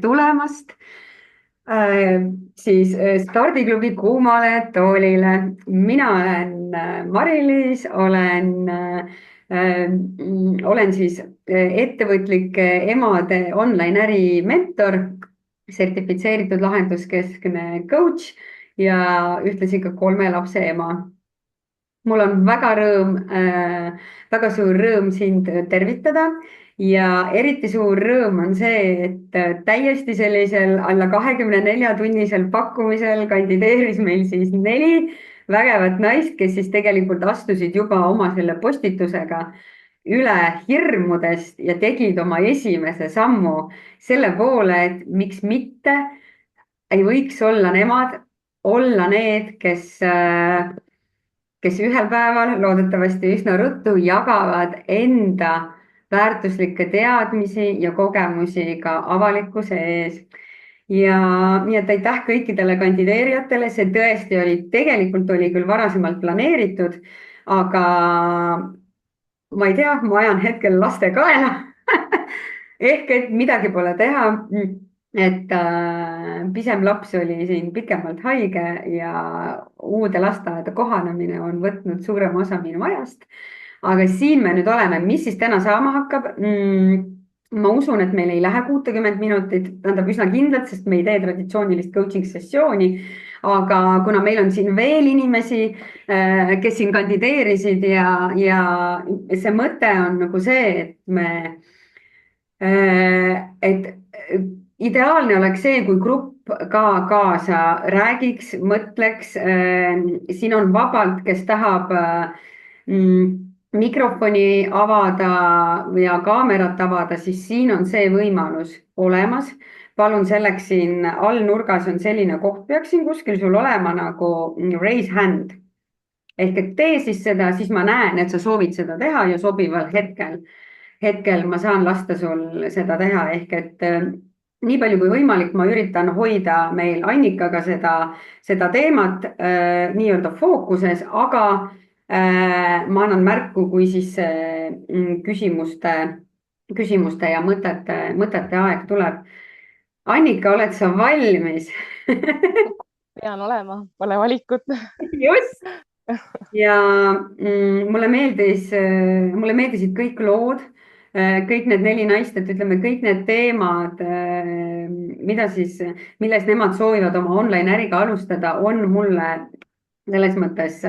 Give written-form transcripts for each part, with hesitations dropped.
Tulemast siis stardiklubi kuumale toolile. Mina olen Mari-Liis, olen siis ettevõtlike emade online äri mentor, sertifitseeritud lahenduskeskne coach ja ühtlasi ka 3 lapse ema. Mul on väga suur rõõm sind tervitada ja eriti suur rõõm on see, et täiesti sellisel alla 24-tunnisel pakkumisel kandideeris meil siis 4 vägevat naist, kes siis tegelikult astusid juba oma selle postitusega üle hirmudest ja tegid oma esimese sammu selle poole, et miks mitte ei võiks olla nemad, olla need, kes ühel päeval, loodetavasti üsna ruttu, jagavad enda väärtuslikke teadmisi ja kogemusi ka avalikkuse ees. Ja nii et aitäh kõikidele kandideerijatele, see tõesti tegelikult oli küll varasemalt planeeritud, aga ma ei tea, ma ajan hetkel laste kaela ehk et midagi pole teha. Et pisem laps oli siin pikemalt haige ja uude lasteaeda kohanemine on võtnud suurema osa minu ajast. Aga siin me nüüd oleme, mis siis täna saama hakkab? Ma usun, et meil ei lähe 60 minutit, tähendab üsna kindlalt, sest me ei tee traditsioonilist coaching sessiooni. Aga kuna meil on siin veel inimesi, kes siin kandideerisid ja see mõte on nagu see, et ideaalne oleks see, kui grupp ka kaasa räägiks, mõtleks. Siin on vabalt, kes tahab mikrofoni avada ja kaamerat avada, siis siin on see võimalus olemas. Palun selleks siin all nurgas on selline koht, peaks siin kuskil sul olema nagu raise hand. Ehk et tee siis seda, siis ma näen, et sa soovid seda teha ja sobival hetkel ma saan lasta sul seda teha. Ehk et nii palju kui võimalik, ma üritan hoida meil Annikaga seda teemat nii-öelda fookuses, aga ma annan märku, kui siis küsimuste ja mõtete aeg tuleb. Annika, oled sa valmis? Pean olema, pole valikut. Just. Ja mulle meeldisid kõik lood, kõik need 4 naist, et ütleme, kõik need teemad, milles nemad soovivad oma online äriga alustada, on mulle selles mõttes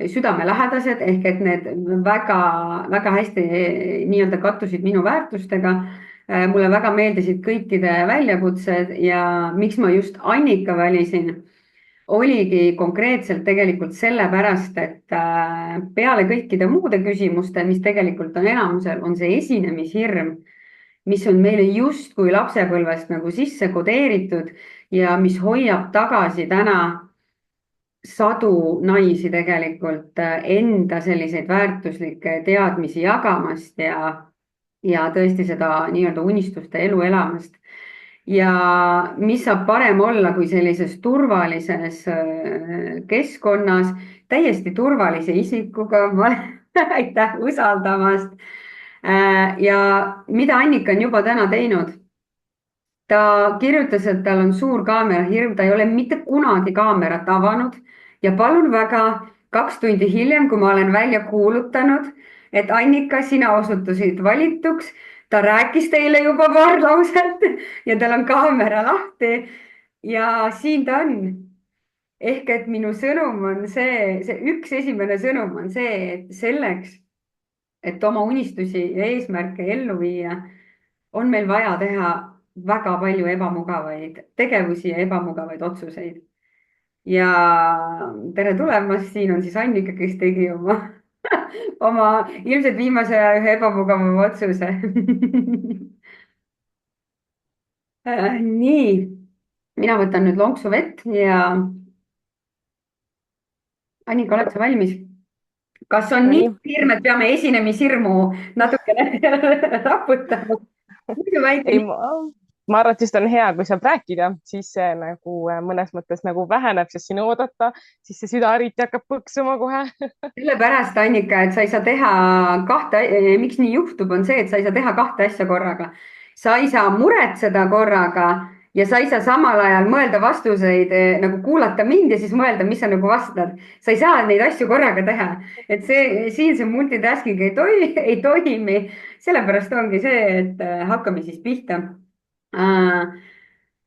südamelähedased, ehk et need väga, väga hästi nii-öelda kattusid minu väärtustega. Mulle väga meeldisid kõikide väljakutsed ja miks ma just Annika valisin, oligi konkreetselt tegelikult sellepärast, et peale kõikide muude küsimuste, mis tegelikult on enamusel, on see esinemishirm, mis on meile justkui lapsepõlvest nagu sisse kodeeritud ja mis hoiab tagasi täna sadu naisi tegelikult enda selliseid väärtuslikke teadmisi jagamast ja tõesti seda nii-öelda unistuste elu elamast. Ja mis saab parem olla kui sellises turvalises keskkonnas, täiesti turvalise isikuga, aitäh usaldamast. Ja mida Annika on juba täna teinud? Ta kirjutas, et tal on suur kaamerahirm, ta ei ole mitte kunagi kaamerat avanud ja palun väga, 2 tundi hiljem, kui ma olen välja kuulutanud, et Annika, sina osutusid valituks, ta rääkis teile juba paar lauset ja tal on kaamera lahti ja siin ta on. Ehk et minu sõnum on see üks esimene sõnum on see, et selleks, et oma unistusi ja eesmärke ellu viia, on meil vaja teha väga palju ebamugavaid tegevusi ja ebamugavaid otsuseid. Ja tere tulemast, siin on siis Annika, kes tegi oma ilmselt viimase aja ühe ebamugava otsuse. Nii, mina võtan nüüd lonksu vett ja Annika, oled sa valmis? Kas on nii hirm, et peame esinemishirmu natukene raputama? Ma arvan, et just on hea, kui saab rääkida, siis see nagu mõnes mõttes nagu väheneb, sest siin oodata, siis see südahariti hakkab põksuma kohe. Sellepärast, Annika, et sa ei saa teha miks nii juhtub, on see, et sa ei saa teha 2 asja korraga. sa ei saa muretseda korraga ja sa ei saa samal ajal mõelda vastuseid, nagu kuulata mind ja siis mõelda, mis sa nagu vastad. sa ei saa neid asju korraga teha, et siin see multitasking ei toimi, sellepärast ongi see, et hakkame siis pihta.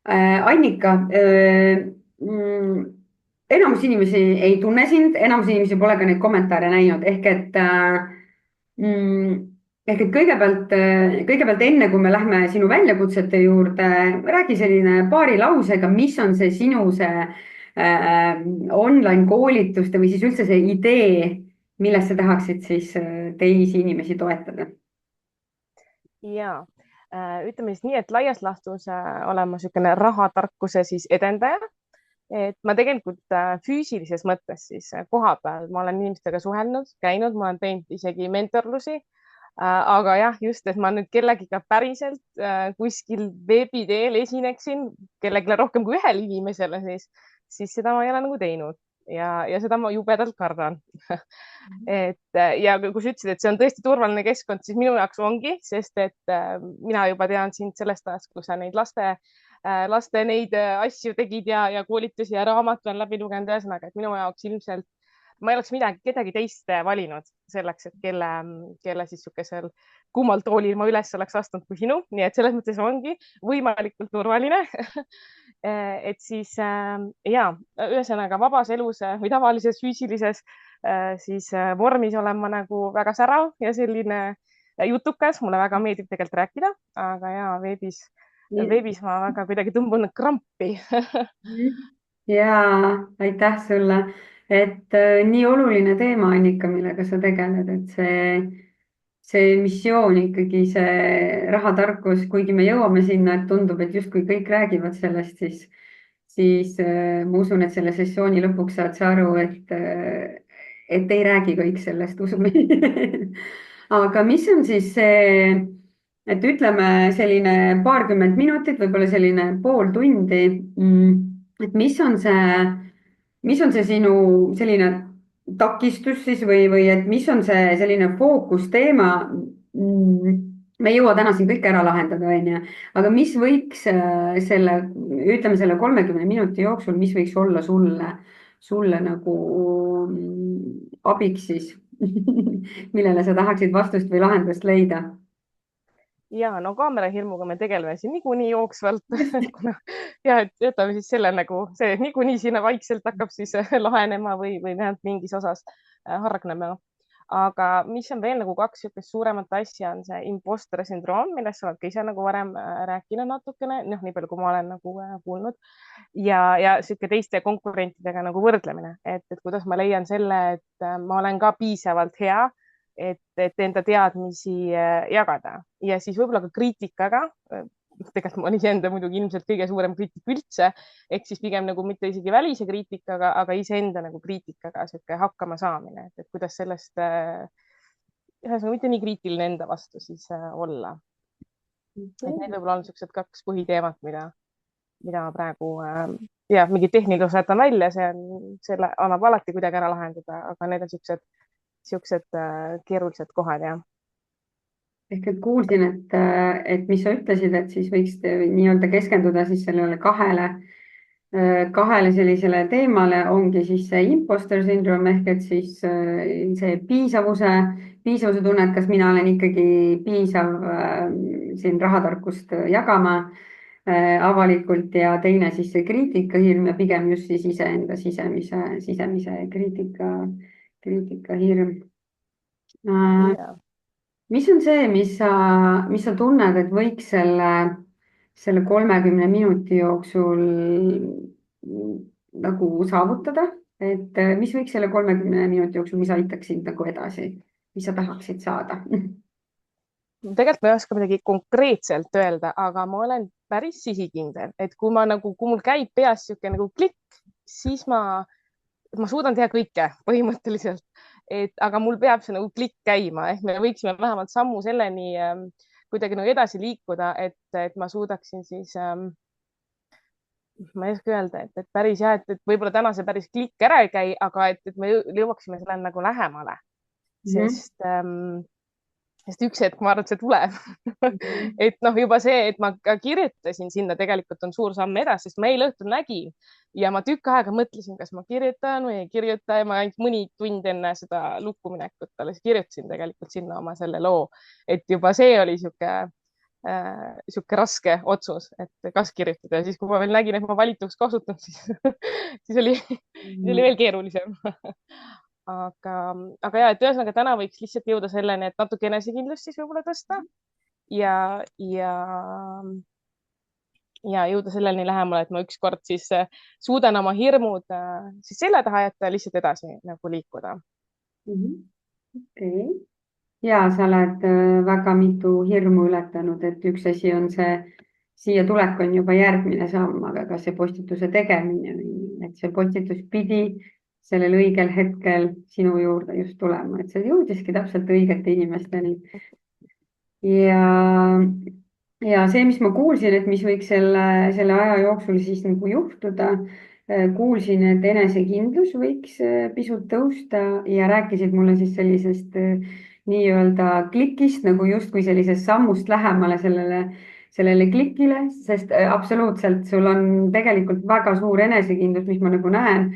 Annika, enamus inimesi ei tunne sind, enamus inimesi pole ka neid kommentaare näinud, mm, ehk et kõigepealt enne, kui me lähme sinu väljakutsete juurde, räägi selline paari lausega, mis on see sinu online koolituste või siis üldse see idee, milles sa tahaksid siis teisi inimesi toetada? ja ütleme siis nii, et laias laastus olen ma niisugune rahatarkuse siis edendaja. Et ma tegelikult füüsilises mõttes siis koha peal ma olen inimestega suhelnud, käinud, ma olen teinud isegi mentorlusi. Aga jah, just, et ma nüüd kellegiga päriselt kuskil veebi teel esineksin, kellelegi rohkem kui ühele inimesele, siis seda ma ei ole nagu teinud ja seda ma jubedalt kardan. et ja kui sa ütlesid, et see on tõesti turvaline keskkond, siis minu jaoks ongi, sest et mina juba tean sind sellest ajast, kui sa neid laste neid asju tegid ja koolitusi ja raamatu on läbi lugenud. Ühesõnaga, et minu jaoks ilmselt ma ei oleks kedagi teist valinud selleks, et kelle siis niisugusel kummal toolil ma üles oleks astunud kui sinu. Nii et selles mõttes ongi võimalikult turvaline. et siis ja ühesõnaga vabas elus või tavalises füüsilises siis vormis olen ma nagu väga särav ja selline jutukas, mulle väga meeldib tegelikult rääkida, aga ja veebis ma väga kuidagi tõmbun krampi. ja aitäh sulle, et nii oluline teema on ikka, millega sa tegeled, et see missioon ikkagi, see rahatarkus, kuigi me jõuame sinna, et tundub, et justkui kõik räägivad sellest, siis ma usun, et selle sessiooni lõpuks saad sa aru, et ei räägi kõik sellest, usu mind. aga mis on siis see, et ütleme selline paarkümmend minutit, võib-olla selline pool tundi, et mis on see sinu selline takistus siis või et mis on see selline fookusteema? me ei jõua täna siin kõike ära lahendada, onju, aga mis võiks ütleme selle 30 minuti jooksul, mis võiks olla sulle nagu abiks siis millele sa tahaksid vastust või lahendust leida? ja no kaamerahirmuga me tegeleme siin niikuinii jooksvalt. ja et jätame siis selle nagu see niikuinii sinna vaikselt hakkab siis lahenema või vähemalt mingis osas hargnema. Aga mis on veel nagu kaks niisugust suuremat asja, on see imposter sündroom, millest sa oled ka ise nagu varem rääkinud natukene, noh, nii palju, kui ma olen nagu kuulnud ja niisugune teiste konkurentidega nagu võrdlemine, et kuidas ma leian selle, et ma olen ka piisavalt hea, et enda teadmisi jagada ja siis võib-olla ka kriitikaga. Tegelikult ma olen iseenda muidugi ilmselt kõige suurem kriitik üldse, ehk siis pigem nagu mitte isegi välise kriitikaga, aga iseenda nagu kriitikaga sihuke hakkama saamine, et kuidas sellest ühesõnaga mitte nii kriitiline enda vastu siis olla. Et need võib-olla on niisugused kaks põhiteemat, mida ma praegu ja mingid tehnilised jätan välja, selle annab alati kuidagi ära lahendada, aga need on niisugused keerulised kohad ja ehk et kuulsin, et mis sa ütlesid, et siis võiks nii-öelda keskenduda siis sellele kahele sellisele teemale, ongi siis see imposter syndrome ehk et siis see piisavuse tunne, et kas mina olen ikkagi piisav siin rahatarkust jagama avalikult ja teine siis see kriitikahirm ja pigem just siis iseenda sisemise kriitikahirm. mis on see, mis sa tunned, et võiks selle 30 minuti jooksul nagu saavutada, et mis võiks selle 30 minuti jooksul, mis aitaks sind nagu edasi, mis sa tahaksid saada? Tegelikult ma ei oska midagi konkreetselt öelda, aga ma olen päris sihikindel, et kui mul käib peas niisugune nagu klikk, siis ma suudan teha kõike põhimõtteliselt. Aga mul peab see nagu klikk käima, ehk me võiksime vähemalt sammu selleni kuidagi nagu edasi liikuda, et ma suudaksin siis, ma ei oska öelda, et päris jah, et võib-olla täna see päris klikk ära ei käi, aga et me jõuaksime sellele nagu lähemale, sest sest üks hetk ma arvan, et see tuleb et noh, juba see, et ma ka kirjutasin sinna, tegelikult on suur samm edasi, sest ma eile õhtul nägin ja ma tükk aega mõtlesin, kas ma kirjutan või ei kirjuta ja ma ainult mõni tund enne seda lukku minekut alles kirjutasin tegelikult sinna oma selle loo, et juba see oli sihuke raske otsus, et kas kirjutada ja siis, kui ma veel nägin, et ma valituks ka osutunud, siis oli veel keerulisem aga ja, et ühesõnaga täna võiks lihtsalt jõuda selleni, et natuke enesekindlust siis võib-olla tõsta ja, ja, ja jõuda selleni lähemale, et ma ükskord siis suudan oma hirmud siis selja taha jätta ja lihtsalt edasi nagu liikuda. okei. Ja sa oled väga mitu hirmu ületanud, et üks asi on see, siia tulek on juba järgmine samm, aga ka see postituse tegemine, et see postitus pidi sellel õigel hetkel sinu juurde just tulema, et see jõudiski täpselt õigete inimesteni. ja, ja see, mis ma kuulsin, et mis võiks selle aja jooksul siis nagu juhtuda, kuulsin, et enesekindlus võiks pisut tõusta ja rääkisid mulle siis sellisest nii-öelda klikist nagu justkui sellisest sammust lähemale sellele klikile, sest absoluutselt sul on tegelikult väga suur enesekindlus, mis ma nagu näen,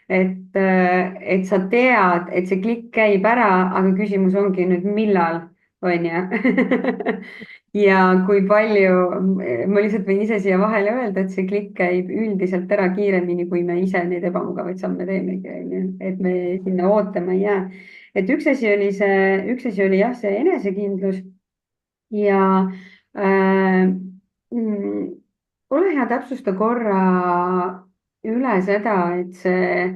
et sa tead, et see klikk käib ära, aga küsimus ongi nüüd, millal, on ju. ja kui palju, ma lihtsalt võin ise siia vahele öelda, et see klikk käib üldiselt ära kiiremini, kui me ise neid ebamugavaid samme teemegi, on ju, et me sinna ootama ei jää. et üks asi oli jah, see enesekindlus ja mm, ole hea, täpsusta korra üle seda, et see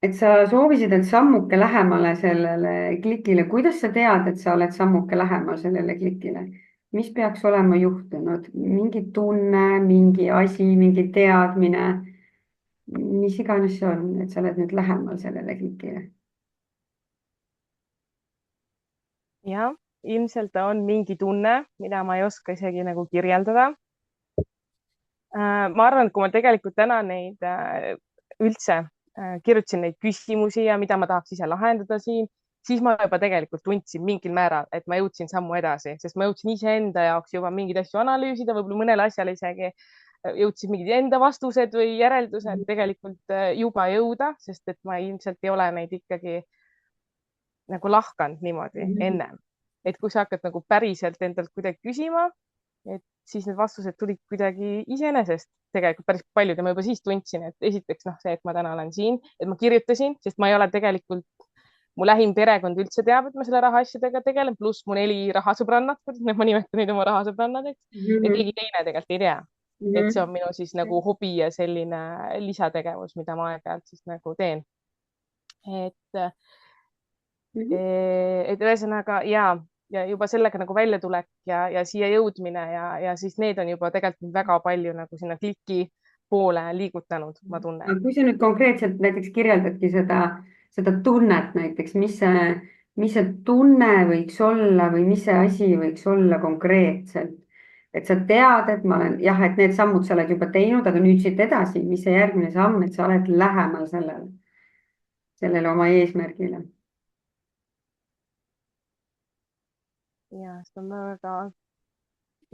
et sa soovisid, et sammuke lähemale sellele klikile. Kuidas sa tead, et sa oled sammuke lähemal sellele klikile? Mis peaks olema juhtunud? Mingi tunne, mingi asi, mingi teadmine, mis iganes see on, et sa oled nüüd lähemal sellele klikile? jah, ilmselt on mingi tunne, mida ma ei oska isegi nagu kirjeldada. ma arvan, et kui ma tegelikult täna neid üldse kirjutasin neid küsimusi ja mida ma tahaks ise lahendada siin, siis ma juba tegelikult tundsin mingil määral, et ma jõudsin sammu edasi, sest ma jõudsin iseenda jaoks juba mingeid asju analüüsida, võib-olla mõnele asjale isegi jõudsid mingid enda vastused või järeldused tegelikult juba jõuda, sest et ma ilmselt ei ole neid ikkagi nagu lahkanud niimoodi ennem. et kui sa hakkad nagu päriselt endalt kuidagi küsima, et siis need vastused tulid kuidagi iseenesest tegelikult päris paljud ja ma juba siis tundsin, et esiteks noh, see, et ma täna olen siin, et ma kirjutasin, sest ma ei ole tegelikult, mu lähim perekond üldse teab, et ma selle rahaasjadega tegelen, pluss mu 4 rahasõbrannat, ma nimetan neid oma rahasõbrannadeks ja keegi teine tegelikult ei tea. et see on minu siis nagu hobi ja selline lisategevus, mida ma aeg-ajalt siis nagu teen. et et ühesõnaga ja juba sellega nagu väljatulek ja siia jõudmine ja siis need on juba tegelikult väga palju nagu sinna kliki poole liigutanud, ma tunnen. aga kui sa nüüd konkreetselt näiteks kirjeldadki seda tunnet näiteks, mis see tunne võiks olla või mis see asi võiks olla konkreetselt? et sa tead, et ma olen jah, et need sammud sa oled juba teinud, aga nüüd siit edasi, mis see järgmine samm, et sa oled lähemal sellele oma eesmärgile? ja see on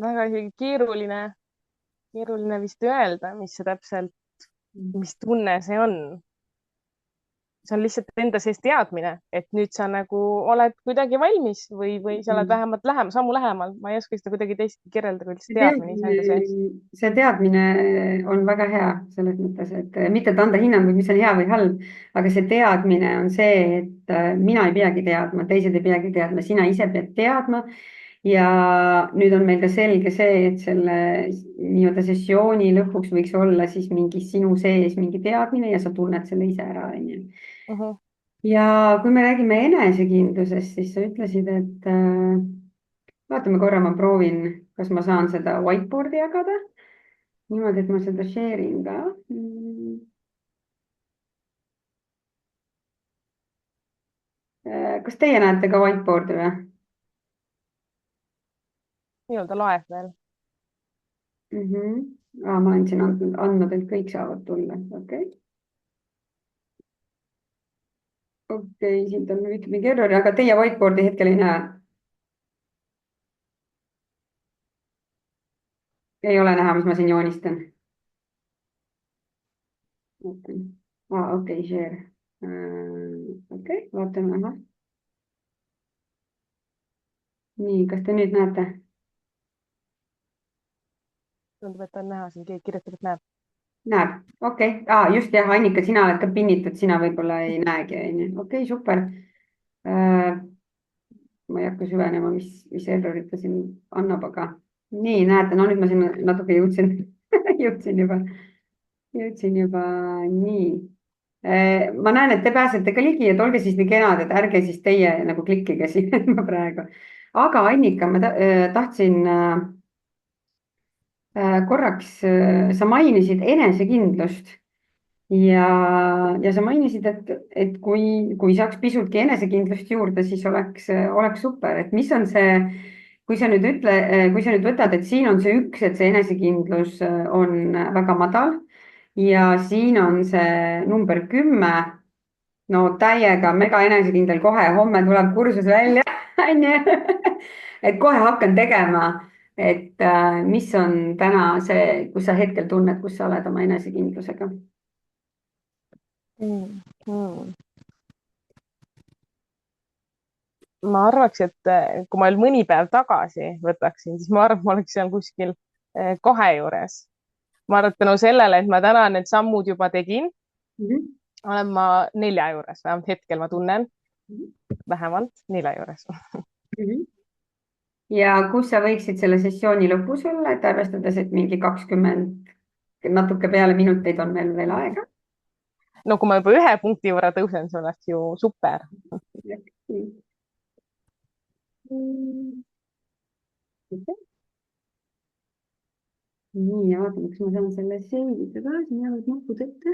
väga isegi keeruline vist öelda, mis see täpselt, mis tunne see on. see on lihtsalt enda sees teadmine, et nüüd sa nagu oled kuidagi valmis või sa oled vähemalt sammu lähemal. ma ei oska seda kuidagi teisiti kirjeldada, kui lihtsalt teadmine iseenda sees. see teadmine on väga hea selles mõttes, et mitte et anda hinnanguid, mis on hea või halb, aga see teadmine on see, et mina ei peagi teadma, teised ei peagi teadma, sina ise pead teadma. ja nüüd on meil ka selge see, et selle nii-öelda sessiooni lõpuks võiks olla siis mingi sinu sees mingi teadmine ja sa tunned selle ise ära, onju. ja kui me räägime enesekindlusest, siis sa ütlesid, et vaatame korra, ma proovin, kas ma saan seda whiteboard'i jagada niimoodi, et ma seda share in ka. kas teie näete ka whiteboard'i või? nii-öelda loeb veel. ma olen siin andnud, et kõik saavad tulla, okei. okei, siit on nüüd mingi error, aga teie whiteboard'i hetkel ei näe. Ei ole näha, mis ma siin joonistan. okei, okei, share. Okei, vaatame, ahah. nii, kas te nüüd näete? tundub, et on näha, siin keegi kirjutab, et näeb. näeb, okei, just jah, Annika, sina oled ka pinnitud, sina võib-olla ei näegi, onju. okei, super. ma ei hakka süvenema, mis errorid ta siin annab, aga nii, näete, no nüüd ma siin natuke jõudsin jõudsin juba, nii. ma näen, et te pääsete ka ligi, et olge siis nii kenad, et ärge siis teie nagu klikkige siin ma praegu. aga Annika, ma tahtsin korraks, sa mainisid enesekindlust ja sa mainisid, et kui saaks pisutki enesekindlust juurde, siis oleks super, et mis on see, kui sa nüüd võtad, et siin on see üks, et see enesekindlus on väga madal ja siin on see number 10. no täiega mega enesekindel, kohe homme tuleb kursus välja onju. et kohe hakkan tegema, et mis on täna see, kus sa hetkel tunned, kus sa oled oma enesekindlusega? Mm. Mm. ma arvaks, et kui ma veel mõni päev tagasi võtaksin, siis ma arvan, et ma oleks seal kuskil 2 juures. ma arvan, et tänu sellele, et ma täna need sammud juba tegin, Mhm. olen ma 4 juures, vähemalt hetkel ma tunnen, vähemalt 4 juures. Mhm. ja kus sa võiksid selle sessiooni lõpus olla, et arvestades, et mingi 20 natuke peale minuteid on veel aega? no kui ma juba 1 punkti võrra tõusen, see oleks ju super. nii, ja vaatame, kas ma saan selle save ida, siin jäävad nupud ette.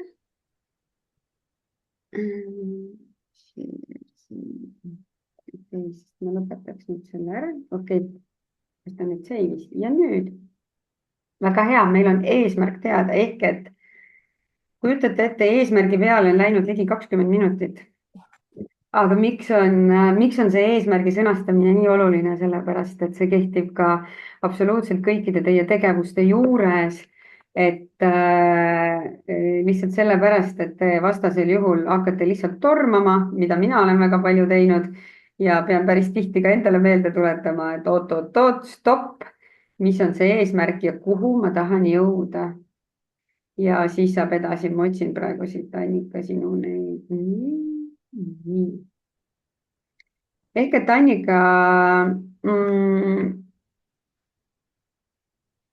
siis ma lõpetaks nüüd selle ära, okei, kas ta nüüd save'is ja nüüd väga hea, meil on eesmärk teada, ehk et kujutate ette, eesmärgi peale on läinud ligi 20 minutit. aga miks on see eesmärgi sõnastamine nii oluline, sellepärast et see kehtib ka absoluutselt kõikide teie tegevuste juures. et lihtsalt sellepärast, et te vastasel juhul hakkate lihtsalt tormama, mida mina olen väga palju teinud ja pean päris tihti ka endale meelde tuletama, et oot-oot-oot, stopp, mis on see eesmärk ja kuhu ma tahan jõuda. ja siis saab edasi, ma otsin praegu siit Annika sinu neid. nii. ehk et Annika,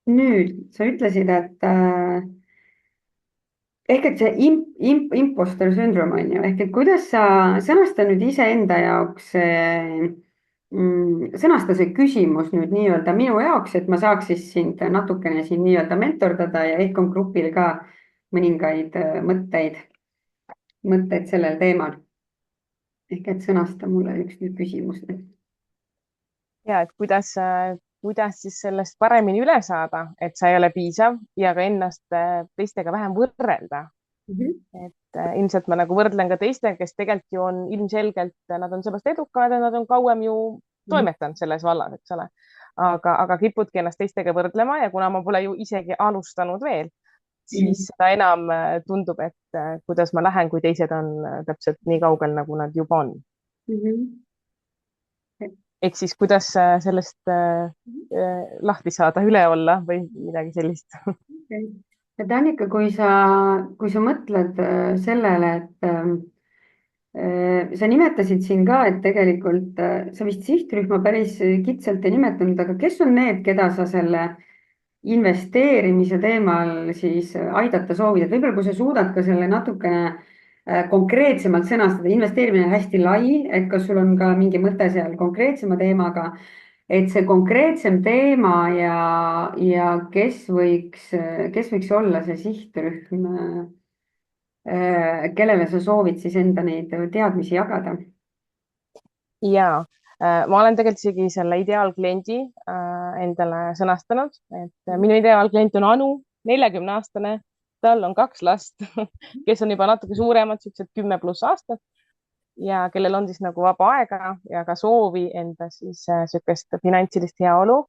nüüd sa ütlesid, et ehk et see imposter sündroom on ju, ehk et kuidas sa sõnasta nüüd iseenda jaoks, sõnasta see küsimus nüüd nii-öelda minu jaoks, et ma saaks siis sind natukene siin nii-öelda mentordada ja ehk on grupil ka mõningaid mõtteid sellel teemal. ehk et sõnasta mulle üks nüüd küsimus. ja et kuidas siis sellest paremini üle saada, et sa ei ole piisav ja ka ennast teistega vähem võrrelda. et ilmselt ma nagu võrdlen ka teistega, kes tegelikult ju on ilmselgelt, nad on seepärast edukad ja nad on kauem ju toimetanud selles vallas, eks ole. aga kipudki ennast teistega võrdlema ja kuna ma pole ju isegi alustanud veel, siis seda enam tundub, et kuidas ma lähen, kui teised on täpselt nii kaugel, nagu nad juba on. ehk siis kuidas sellest lahti saada, üle olla või midagi sellist. et Annika, kui sa mõtled sellele, et sa nimetasid siin ka, et tegelikult sa vist sihtrühma päris kitsalt ei nimetanud, aga kes on need, keda sa selle investeerimise teemal siis aidata soovid, et võib-olla kui sa suudad ka selle natukene konkreetsemalt sõnastada, investeerimine on hästi lai, et kas sul on ka mingi mõte seal konkreetsema teemaga, et see konkreetsem teema ja kes võiks olla see sihtrühm, kellele sa soovid siis enda neid teadmisi jagada? ja ma olen tegelikult isegi selle ideaalkliendi endale sõnastanud, et minu ideaalklient on Anu, 40-aastane, tal on 2 last, kes on juba natuke suuremad, siuksed 10+ aastat. ja kellel on siis nagu vaba aega ja ka soovi enda siis niisugust finantsilist heaolu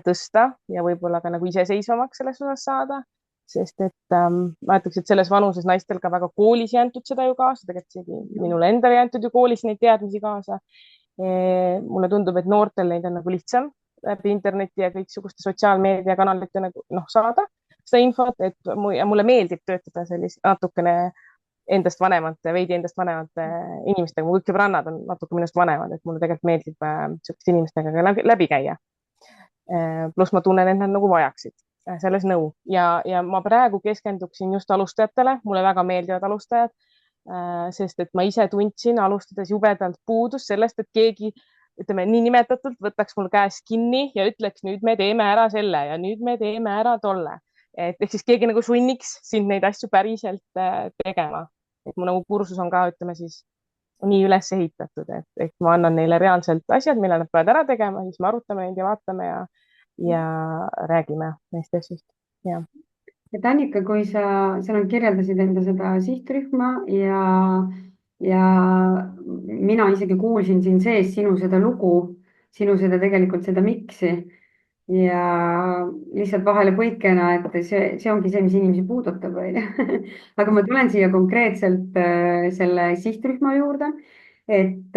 tõsta ja võib-olla ka nagu iseseisvamaks selles osas saada. Sest et ma ütleks, et selles vanuses naistel ka väga koolis ei antud seda ju kaasa, tegelikult isegi minule endale ei antud ju koolis neid teadmisi kaasa. Mulle tundub, et noortel neid on nagu lihtsam läbi interneti ja kõiksuguste sotsiaalmeediakanalite nagu saada seda infot, et mulle meeldib töötada sellise natukene veidi endast vanemate inimestega, mu kõik sõbrannad on natuke minust vanemad, et mulle tegelikult meeldib niisuguste inimestega ka läbi käia. Pluss ma tunnen, et nad nagu vajaksid selles nõu ja ma praegu keskenduksin just alustajatele, mulle väga meeldivad alustajad, sest et ma ise tundsin alustades jubedalt puudust sellest, et keegi, ütleme niinimetatult, võtaks mul käest kinni ja ütleks, nüüd me teeme ära selle ja nüüd me teeme ära tolle. Et ehk siis keegi nagu sunniks sind neid asju päriselt tegema. Et mu nagu kursus on ka, ütleme siis nii üles ehitatud, et ma annan neile reaalselt asjad, mille nad peavad ära tegema, siis me arutame neid ja vaatame ja räägime neist asjust. Ja. et Annika, kui sa nagu kirjeldasid enda seda sihtrühma ja mina isegi kuulsin siin sees sinu seda lugu, sinu seda tegelikult seda miks'i ja lihtsalt vahele põikena, et see ongi see, mis inimesi puudutab, onju. aga ma tulen siia konkreetselt selle sihtrühma juurde, et,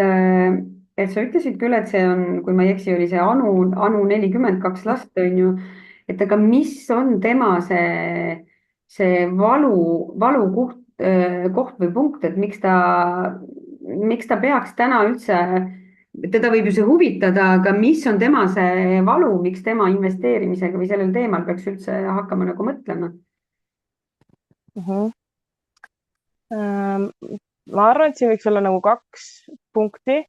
et sa ütlesid küll, et see on, kui ma ei eksi, oli see Anu 42 last, onju. et aga mis on tema see valukoht, koht või punkt, et miks ta peaks täna üldse, teda võib ju see huvitada, aga mis on tema see valu, miks tema investeerimisega või sellel teemal peaks üldse hakkama nagu mõtlema? Ma arvan, et siin võiks olla nagu 2 punkti.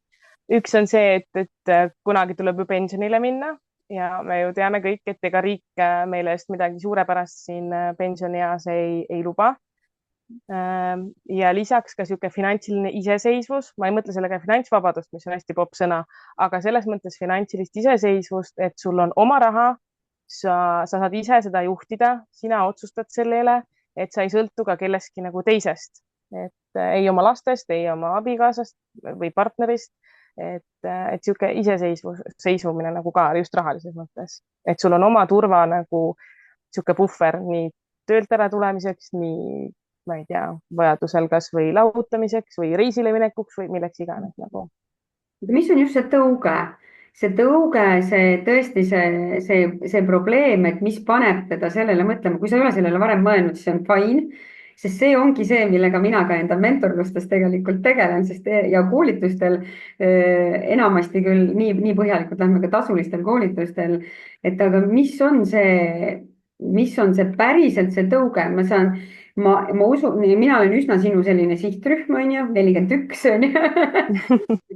Üks on see, et kunagi tuleb ju pensionile minna ja me ju teame kõik, et ega riik meile just midagi suurepärast siin pensionieas ei luba. Ja lisaks ka niisugune finantsiline iseseisvus, ma ei mõtle sellega finantsvabadust, mis on hästi popp sõna, aga selles mõttes finantsilist iseseisvust, et sul on oma raha, sa saad ise seda juhtida, sina otsustad selle üle, et sa ei sõltu ka kellestki nagu teisest, et ei oma lastest, ei oma abikaasast või partnerist, et niisugune iseseisvumine nagu ka just rahalises mõttes, et sul on oma turva nagu niisugune puhver nii töölt ära tulemiseks, nii ma ei tea, vajadusel kas või lahutamiseks või reisile minekuks või milleks iganes nagu. mis on just see tõuge, see tõesti see probleem, et mis paneb teda sellele mõtlema, kui sa ei ole sellele varem mõelnud, siis see on fine, sest see ongi see, millega mina ka enda mentorlustes tegelikult tegelen, sest ja koolitustel enamasti küll nii põhjalikult lähme ka tasulistel koolitustel, et aga mis on see päriselt see tõuge, ma usun, mina olen üsna sinu selline sihtrühm, on ju, 41 on ju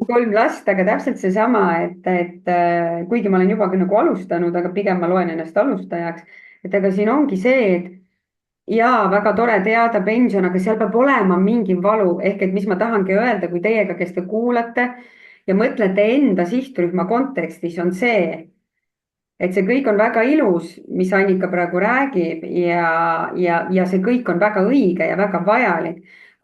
3 last, aga täpselt seesama, et kuigi ma olen juba nagu alustanud, aga pigem ma loen ennast alustajaks, et aga siin ongi see, et jaa, väga tore teada pension, aga seal peab olema mingi valu, ehk et mis ma tahangi öelda, kui teiega, kes te kuulate ja mõtlete enda sihtrühma kontekstis, on see, et see kõik on väga ilus, mis Annika praegu räägib ja see kõik on väga õige ja väga vajalik,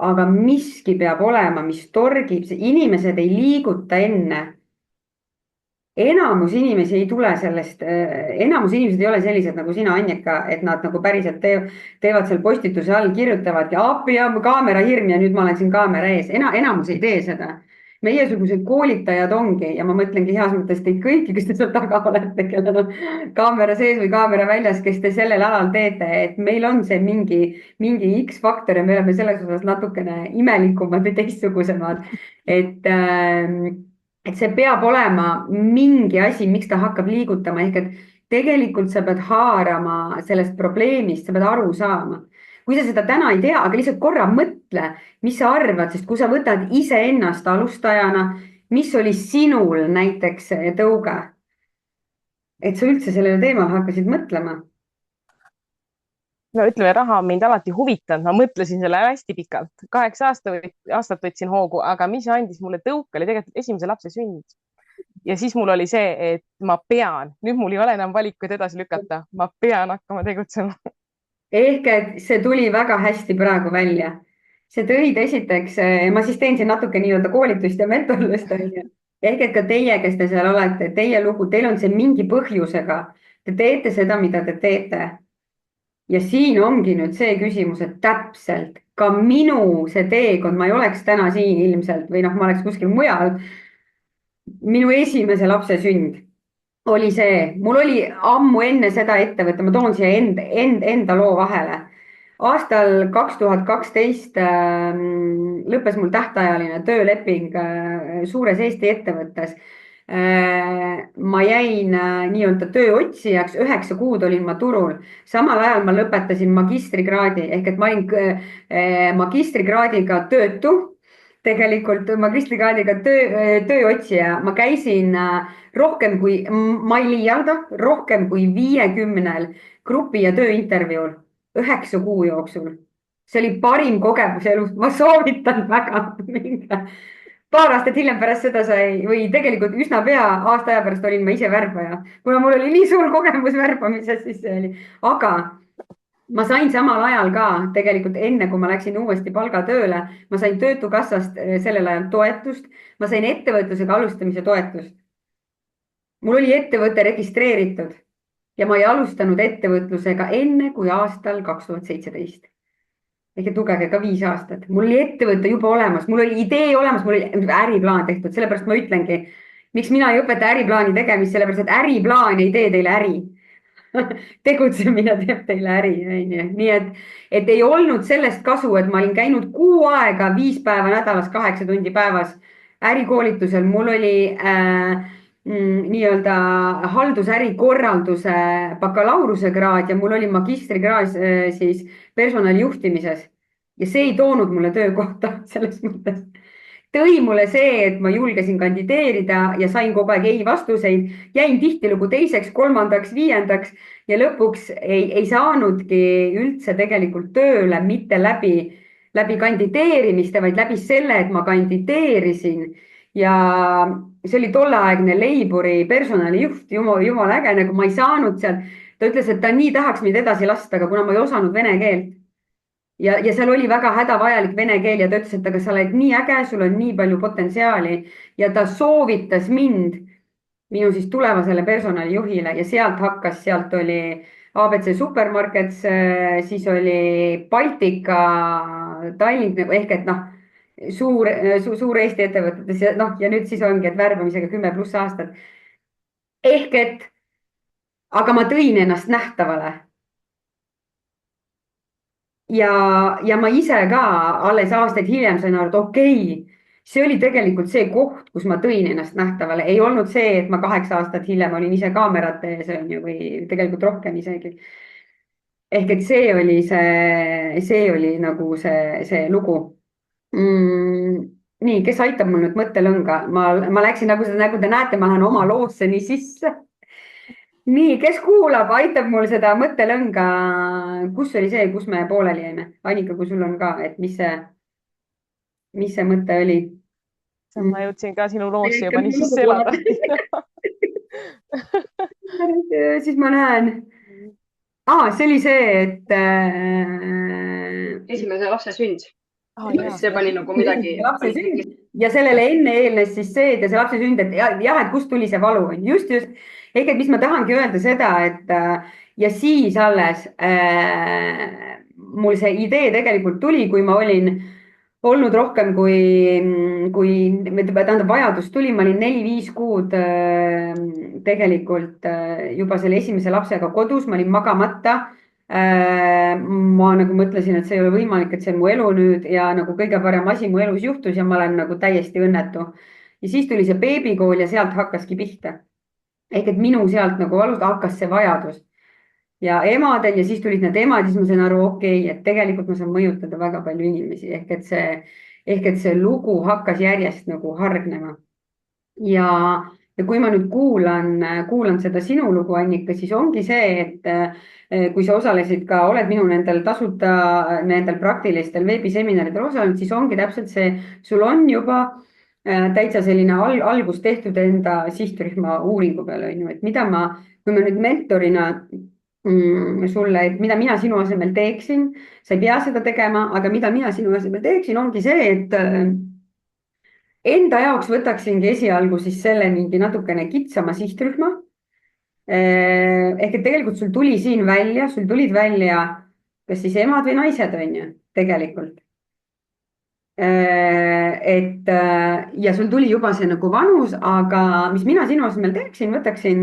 aga miski peab olema, mis torgib, inimesed ei liiguta enne. Enamus inimesi ei tule sellest, enamus inimesed ei ole sellised nagu sina, Annika, et nad nagu päriselt teevad seal postituse all, kirjutavad ja appi ja kaamerahirm ja nüüd ma olen siin kaamera ees. Enamus ei tee seda. Meiesugused koolitajad ongi ja ma mõtlengi heas mõttes teid kõiki, kes te seal taga olete, kellel on kaamera sees või kaamera väljas, kes te sellel alal teete, et meil on see mingi X-faktor ja me oleme selles osas natukene imelikumad või teistsugusemad. Et see peab olema mingi asi, miks ta hakkab liigutama, ehk et tegelikult sa pead haarama sellest probleemist, sa pead aru saama. Kui sa seda täna ei tea, aga lihtsalt korra mõtle, mis sa arvad, sest kui sa võtad iseennast alustajana, mis oli sinul näiteks tõuge, et sa üldse sellele teemale hakkasid mõtlema? No ütleme, raha on mind alati huvitanud, ma mõtlesin selle hästi pikalt, 8 aastat võtsin hoogu, aga mis andis mulle tõuke, oli tegelikult esimese lapse sünd. Ja siis mul oli see, et ma pean, nüüd mul ei ole enam valikut edasi lükata, ma pean hakkama tegutsema. Ehk et see tuli väga hästi praegu välja. see tõid esiteks, ma siis teen siin natuke nii-öelda koolitust ja mentorlust onju. ehk et ka teie, kes te seal olete, teie lugu, teil on see mingi põhjusega. Te teete seda, mida te teete. ja siin ongi nüüd see küsimus, et täpselt ka minu see teekond, ma ei oleks täna siin ilmselt või noh, ma oleks kuskil mujal. minu esimese lapse sünd oli see, mul oli ammu enne seda ettevõtte, ma toon siia enda loo vahele. aastal 2012 lõppes mul tähtajaline tööleping suures Eesti ettevõttes. Ma jäin nii-öelda tööotsijaks, 9 kuud olin ma turul, samal ajal ma lõpetasin magistrikraadi ehk et ma olin magistrikraadiga töötu, tegelikult magistrikraadiga tööotsija, ma käisin rohkem kui, ma ei liialda, rohkem kui 50 grupi ja tööintervjuul 9 kuu jooksul. see oli parim kogemus elus, ma soovitan väga minge. paar aastat hiljem pärast seda sai või tegelikult üsna pea aasta aja pärast olin ma ise värbaja, kuna mul oli nii suur kogemus värbamises, siis see oli, aga ma sain samal ajal ka tegelikult enne, kui ma läksin uuesti palgatööle, ma sain Töötukassast sellel ajal toetust, ma sain ettevõtlusega alustamise toetust. mul oli ettevõte registreeritud ja ma ei alustanud ettevõtlusega enne kui aastal 2017. ehk et lugege ka 5 aastat, mul oli ettevõte juba olemas, mul oli idee olemas, mul oli äriplaan tehtud, sellepärast ma ütlengi, miks mina ei õpeta äriplaani tegemist, sellepärast et äriplaan ei tee teile äri. tegutsemine teeb teile äri, onju. nii et ei olnud sellest kasu, et ma olin käinud kuu aega 5 päeva nädalas, 8 tundi päevas ärikoolitusel, mul oli nii-öelda haldusärikorralduse bakalaureusekraad ja mul oli magistrikraad siis personalijuhtimises. ja see ei toonud mulle töökohta selles mõttes. tõi mulle see, et ma julgesin kandideerida ja sain kogu aeg ei vastuseid, jäin tihtilugu teiseks, kolmandaks, viiendaks ja lõpuks ei saanudki üldse tegelikult tööle mitte läbi kandideerimiste, vaid läbi selle, et ma kandideerisin. ja see oli tolleaegne Leiburi personalijuht, jumala äge, nagu ma ei saanud sealt. ta ütles, et ta nii tahaks mind edasi lasta, aga kuna ma ei osanud vene keelt ja seal oli väga hädavajalik vene keel ja ta ütles, et aga sa oled nii äge, sul on nii palju potentsiaali ja ta soovitas mind minu siis tulevasele personalijuhile ja sealt oli abc Supermarkets, siis oli Baltika, Tallink ehk et noh, suur Eesti ettevõtetes ja noh, ja nüüd siis ongi, et värbamisega 10+ aastat. ehk et, aga ma tõin ennast nähtavale. ja ma ise ka alles aastaid hiljem sain aru, et okei, see oli tegelikult see koht, kus ma tõin ennast nähtavale, ei olnud see, et ma 8 aastat hiljem olin ise kaamerate ees on ju, või tegelikult rohkem isegi. ehk et see oli nagu see lugu. Nii, kes aitab mul nüüd mõttelõnga, ma läksin nagu te näete, ma lähen oma loosse nii sisse. nii, kes kuulab, aitab mul seda mõttelõnga, kus oli see, kus me pooleli jäime? Annika, kui sul on ka, et mis see mõte oli? ma jõudsin ka sinu loosse juba nii sisse elada. siis ma näen. see oli see, et esimese lapse sünd. see pani nagu midagi. ja sellele enne eelnes siis see, et ja see lapse sünd, et jah, et kust tuli see valu, just. ehk et mis ma tahangi öelda seda, et ja siis alles mul see idee tegelikult tuli, kui ma olin olnud rohkem tähendab, vajadus tuli, ma olin 4-5 kuud tegelikult juba selle esimese lapsega kodus, ma olin magamata. ma nagu mõtlesin, et see ei ole võimalik, et see on mu elu nüüd ja nagu kõige parem asi mu elus juhtus ja ma olen nagu täiesti õnnetu. ja siis tuli see beebikool ja sealt hakkaski pihta. ehk et minu sealt nagu hakkas see vajadus ja emadel ja siis tulid need emad, siis ma sain aru, okei, et tegelikult ma saan mõjutada väga palju inimesi ehk et see lugu hakkas järjest nagu hargnema. ja kui ma nüüd kuulan seda sinu lugu, Annika, siis ongi see, et kui sa osalesid ka, oled minu nendel tasuta, nendel praktilistel veebiseminaridel osalenud, siis ongi täpselt see, sul on juba täitsa selline algus tehtud enda sihtrühma uuringu peale, on ju, et mida kui ma nüüd mentorina sulle, et mida mina sinu asemel teeksin. sa ei pea seda tegema, aga mida mina sinu asemel teeksin, ongi see, et enda jaoks võtaksingi esialgu siis selle mingi natukene kitsama sihtrühma. Ehk et tegelikult sul tuli siin välja, sul tulid välja kas siis emad või naised, on ju, tegelikult. Ja sul tuli juba see nagu vanus, aga mis mina sinu asemel teeksin, võtaksin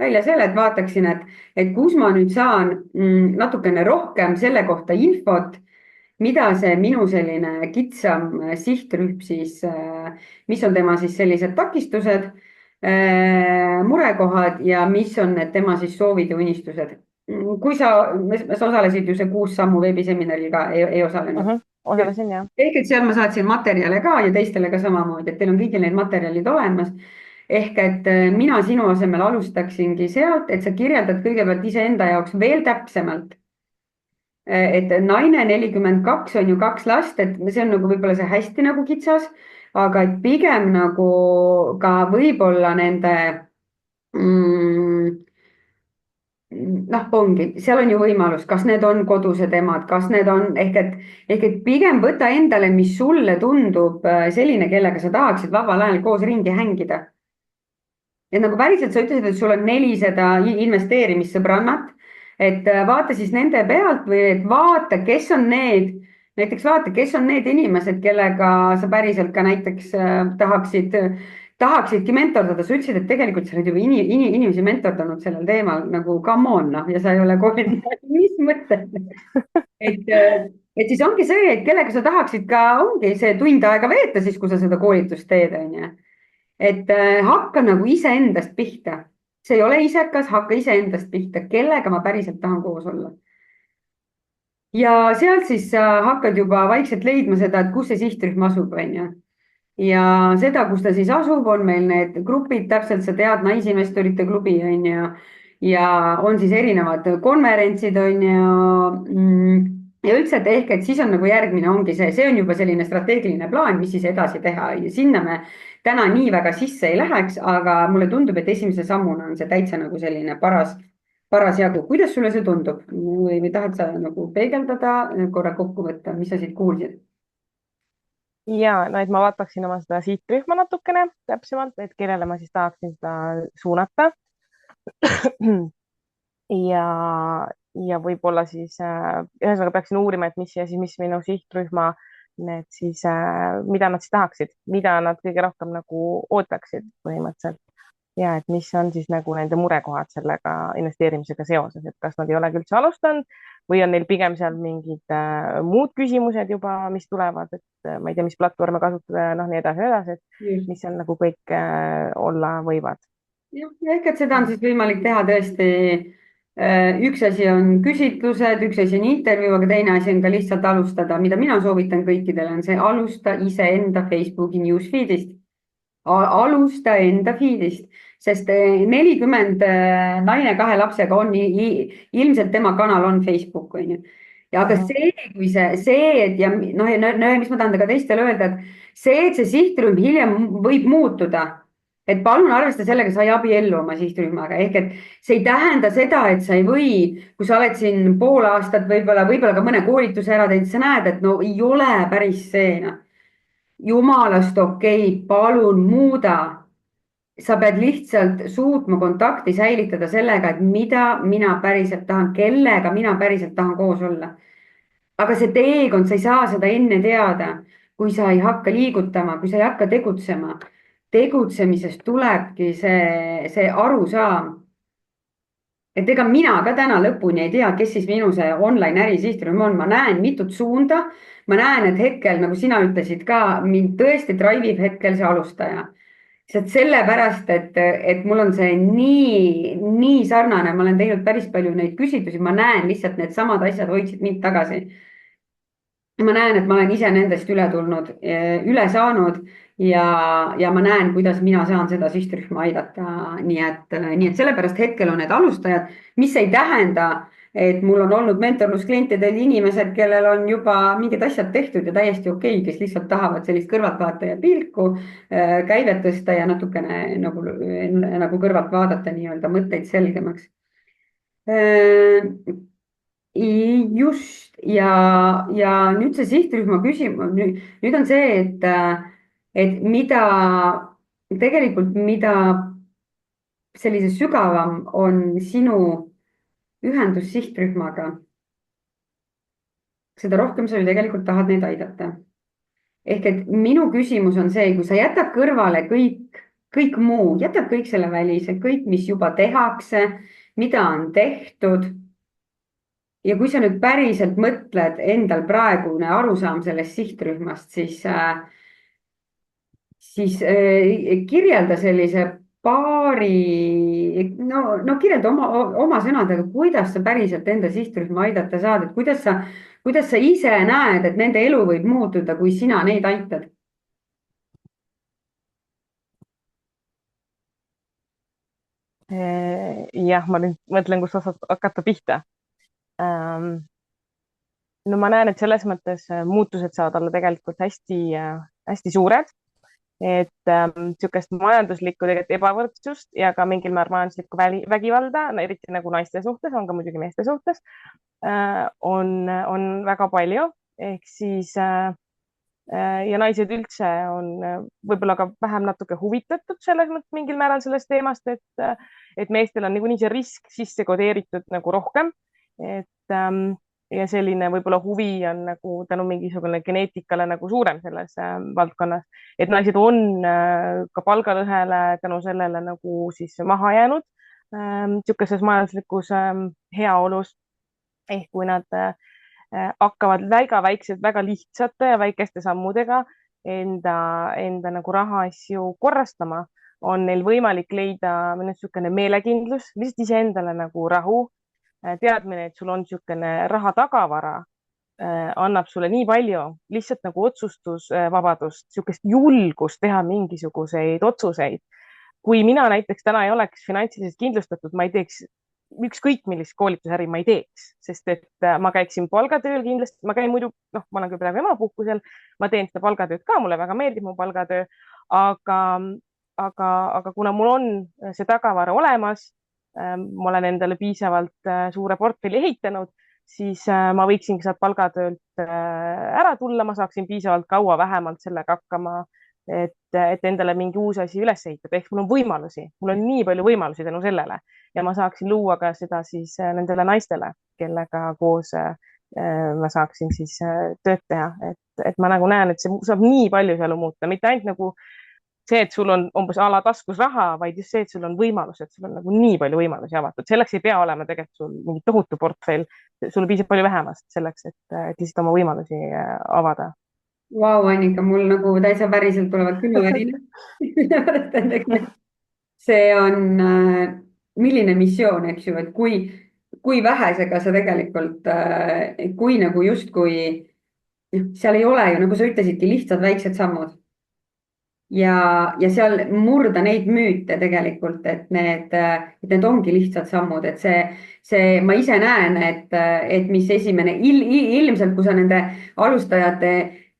välja selle, et vaataksin, et kus ma nüüd saan natukene rohkem selle kohta infot, mida see minu selline kitsam sihtrühm siis, mis on tema siis sellised takistused, murekohad ja mis on need tema siis soovid ja unistused. Kui sa osalesid ju see 6 sammu veebiseminaril ka, ei osalenud? Osalesin jah. Ehk et seal ma saatsin materjale ka ja teistele ka samamoodi, et teil on kõigil need materjalid olemas. Ehk et mina sinu asemel alustaksingi sealt, et sa kirjeldad kõigepealt iseenda jaoks veel täpsemalt. Et naine 42 on ju 2 last, et see on nagu võib-olla see hästi nagu kitsas, aga et pigem nagu ka võib-olla nende noh, ongi, seal on ju võimalus, kas need on kodused emad, kas need on ehk et pigem võta endale, mis sulle tundub selline, kellega sa tahaksid vabal ajal koos ringi hängida. Et nagu päriselt sa ütlesid, et sul on 400 investeerimissõbrannat, et vaata siis nende pealt või et vaata, kes on need, näiteks vaata, kes on need inimesed, kellega sa päriselt ka näiteks tahaksidki mentordada. Sa ütlesid, et tegelikult sa oled juba inimesi mentordanud sellel teemal nagu come on, noh, ja sa ei ole koolitaja, mis mõttes. Et siis ongi see, et kellega sa tahaksid ka, ongi see tund aega veeta siis, kui sa seda koolitust teed, on ju. Et hakka nagu iseendast pihta. See ei ole isekas, hakka iseendast pihta, kellega ma päriselt tahan koos olla. Ja sealt siis hakkad juba vaikselt leidma seda, et kus see sihtrühm asub, on ju. Ja seda, kus ta siis asub, on meil need grupid, täpselt sa tead, naisinvestorite klubi, on ju. Ja on siis erinevad konverentsid, on ju. Ja üldse, et ehk, et siis on nagu järgmine ongi see on juba selline strateegiline plaan, mis siis edasi teha. Ja sinna me täna nii väga sisse ei läheks, aga mulle tundub, et esimese sammuna on see täitsa nagu selline paras jagu. Kuidas sulle see tundub või tahad sa nagu peegeldada, korra kokku võtta, mis sa siit kuulsid? Ja no, et ma vaataksin oma seda sihtrühma natukene täpsemalt, et kellele ma siis tahaksin seda suunata. ja võib-olla siis ühesõnaga peaksin uurima, et mis minu sihtrühma need siis, mida nad siis tahaksid, mida nad kõige rohkem nagu ootaksid põhimõtteliselt. Ja et mis on siis nagu nende murekohad sellega investeerimisega seoses, et kas nad ei olegi üldse alustanud või on neil pigem seal mingid muud küsimused juba, mis tulevad, et ma ei tea, mis platvorme kasutada ja noh, nii edasi, et mis seal nagu kõik olla võivad. Jah, ehk et seda on siis võimalik teha tõesti. Üks asi on küsitlused, üks asi on intervjuu, aga teine asi on ka lihtsalt alustada, mida mina soovitan kõikidele, on see alusta iseenda Facebooki newsfeed'ist. Alusta enda feed'ist, sest 40 naine 2 lapsega on ilmselt tema kanal on Facebook, on ju. Ja aga kui see, et ja noh, mis ma tahan ka teistele öelda, et see sihtrühm hiljem võib muutuda. Et palun arvesta sellega, sa ei abiellu oma sihtrühmaga, ehk et see ei tähenda seda, et sa ei või, kui sa oled siin pool aastat, võib-olla ka mõne koolituse ära teinud, sa näed, et no ei ole päris see, noh. Jumalast okei, palun muuda. Sa pead lihtsalt suutma kontakti säilitada sellega, et mida mina päriselt tahan, kellega mina päriselt tahan koos olla. Aga see teekond, sa ei saa seda enne teada, kui sa ei hakka liigutama, kui sa ei hakka tegutsema. Tegutsemisest tulebki see arusaam. Et ega mina ka täna lõpuni ei tea, kes siis minu see online äri sihtrühm on. Ma näen mitut suunda. Ma näen, et hetkel, nagu sina ütlesid ka, mind tõesti drive'ib hetkel see alustaja. Sellepärast, et mul on see nii sarnane, ma olen teinud päris palju neid küsitlusi, ma näen lihtsalt need samad asjad hoidsid mind tagasi. Ma näen, et ma olen ise nendest üle tulnud, üle saanud ja ma näen, kuidas mina saan seda sihtrühma aidata. Nii et sellepärast hetkel on need alustajad, mis ei tähenda, et mul on olnud mentorlusklientidel inimesed, kellel on juba mingid asjad tehtud ja täiesti okei, kes lihtsalt tahavad sellist kõrvaltvaataja pilku, käivet tõsta ja natukene nagu kõrvalt vaadata nii-öelda mõtteid selgemaks. Just ja nüüd see sihtrühma küsimus, nüüd on see, et mida sellise sügavam on sinu ühendus sihtrühmaga, seda rohkem sa ju tegelikult tahad neid aidata. Ehk et minu küsimus on see, kui sa jätad kõrvale kõik muu, jätad kõik selle välise, kõik, mis juba tehakse, mida on tehtud. Ja kui sa nüüd päriselt mõtled endal praegune arusaam sellest sihtrühmast, siis kirjelda sellise kirjelda oma sõnadega, kuidas sa päriselt enda sihtrühma aidata saad, et kuidas sa ise näed, et nende elu võib muutuda, kui sina neid aitad? Jah, ma nüüd mõtlen, kus osad hakata pihta. No ma näen, et selles mõttes muutused saavad olla tegelikult hästi suured, et niisugust majanduslikku tegelikult ebavõrdsust ja ka mingil määral majanduslikku vägivalda, eriti nagu naiste suhtes, on ka muidugi meeste suhtes, on väga palju, ehk siis ja naised üldse on võib-olla ka vähem natuke huvitatud selles mõttes mingil määral sellest teemast, et meestel on niikuinii see risk sisse kodeeritud nagu rohkem, et ja selline võib-olla huvi on nagu tänu mingisugune geneetikale nagu suurem selles valdkonnas, et naised on ka palgalõhele tänu sellele nagu siis maha jäänud niisuguses majanduslikus heaolus, ehk kui nad hakkavad väga väiksed, väga lihtsate ja väikeste sammudega enda nagu rahaasju korrastama, on neil võimalik leida niisugune meelekindlus, lihtsalt iseendale nagu rahu, teadmine, et sul on niisugune raha tagavara, annab sulle nii palju lihtsalt nagu otsustusvabadust, niisugust julgust teha mingisuguseid otsuseid. Kui mina näiteks täna ei oleks finantsiliselt kindlustatud, ma ei teeks ükskõik millist koolitusäri ma ei teeks, sest et ma käiksin palgatööl kindlasti, ma käin muidu, noh, ma olen küll praegu emapuhkusel, ma teen seda palgatööd ka, mulle väga meeldib mu palgatöö, aga kuna mul on see tagavara olemas, ma olen endale piisavalt suure portfelli ehitanud, siis ma võiksingi sealt palgatöölt ära tulla, ma saaksin piisavalt kaua vähemalt sellega hakkama, et endale mingi uus asi üles ehitada, ehk mul on võimalusi, mul on nii palju võimalusi tänu sellele ja ma saaksin luua ka seda siis nendele naistele, kellega koos ma saaksin siis tööd teha, et ma nagu näen, et see saab nii palju seal muuta, mitte ainult nagu see, et sul on umbes a la taskus raha, vaid just see, et sul on võimalused, sul on nagu nii palju võimalusi avatud, selleks ei pea olema tegelikult sul mingi tohutu portfell, sul piisab palju vähemast selleks, et lihtsalt oma võimalusi avada. Vau, Annika, mul nagu täitsa päriselt tulevad külmavärinad. See on milline missioon, eks ju, et kui vähesega sa tegelikult, kui nagu justkui seal ei ole ju, nagu sa ütlesidki, lihtsad väiksed sammud. Ja seal murda neid müüte tegelikult, et need ongi lihtsad sammud, et ma ise näen, et mis esimene ilmselt, kui sa nende alustajate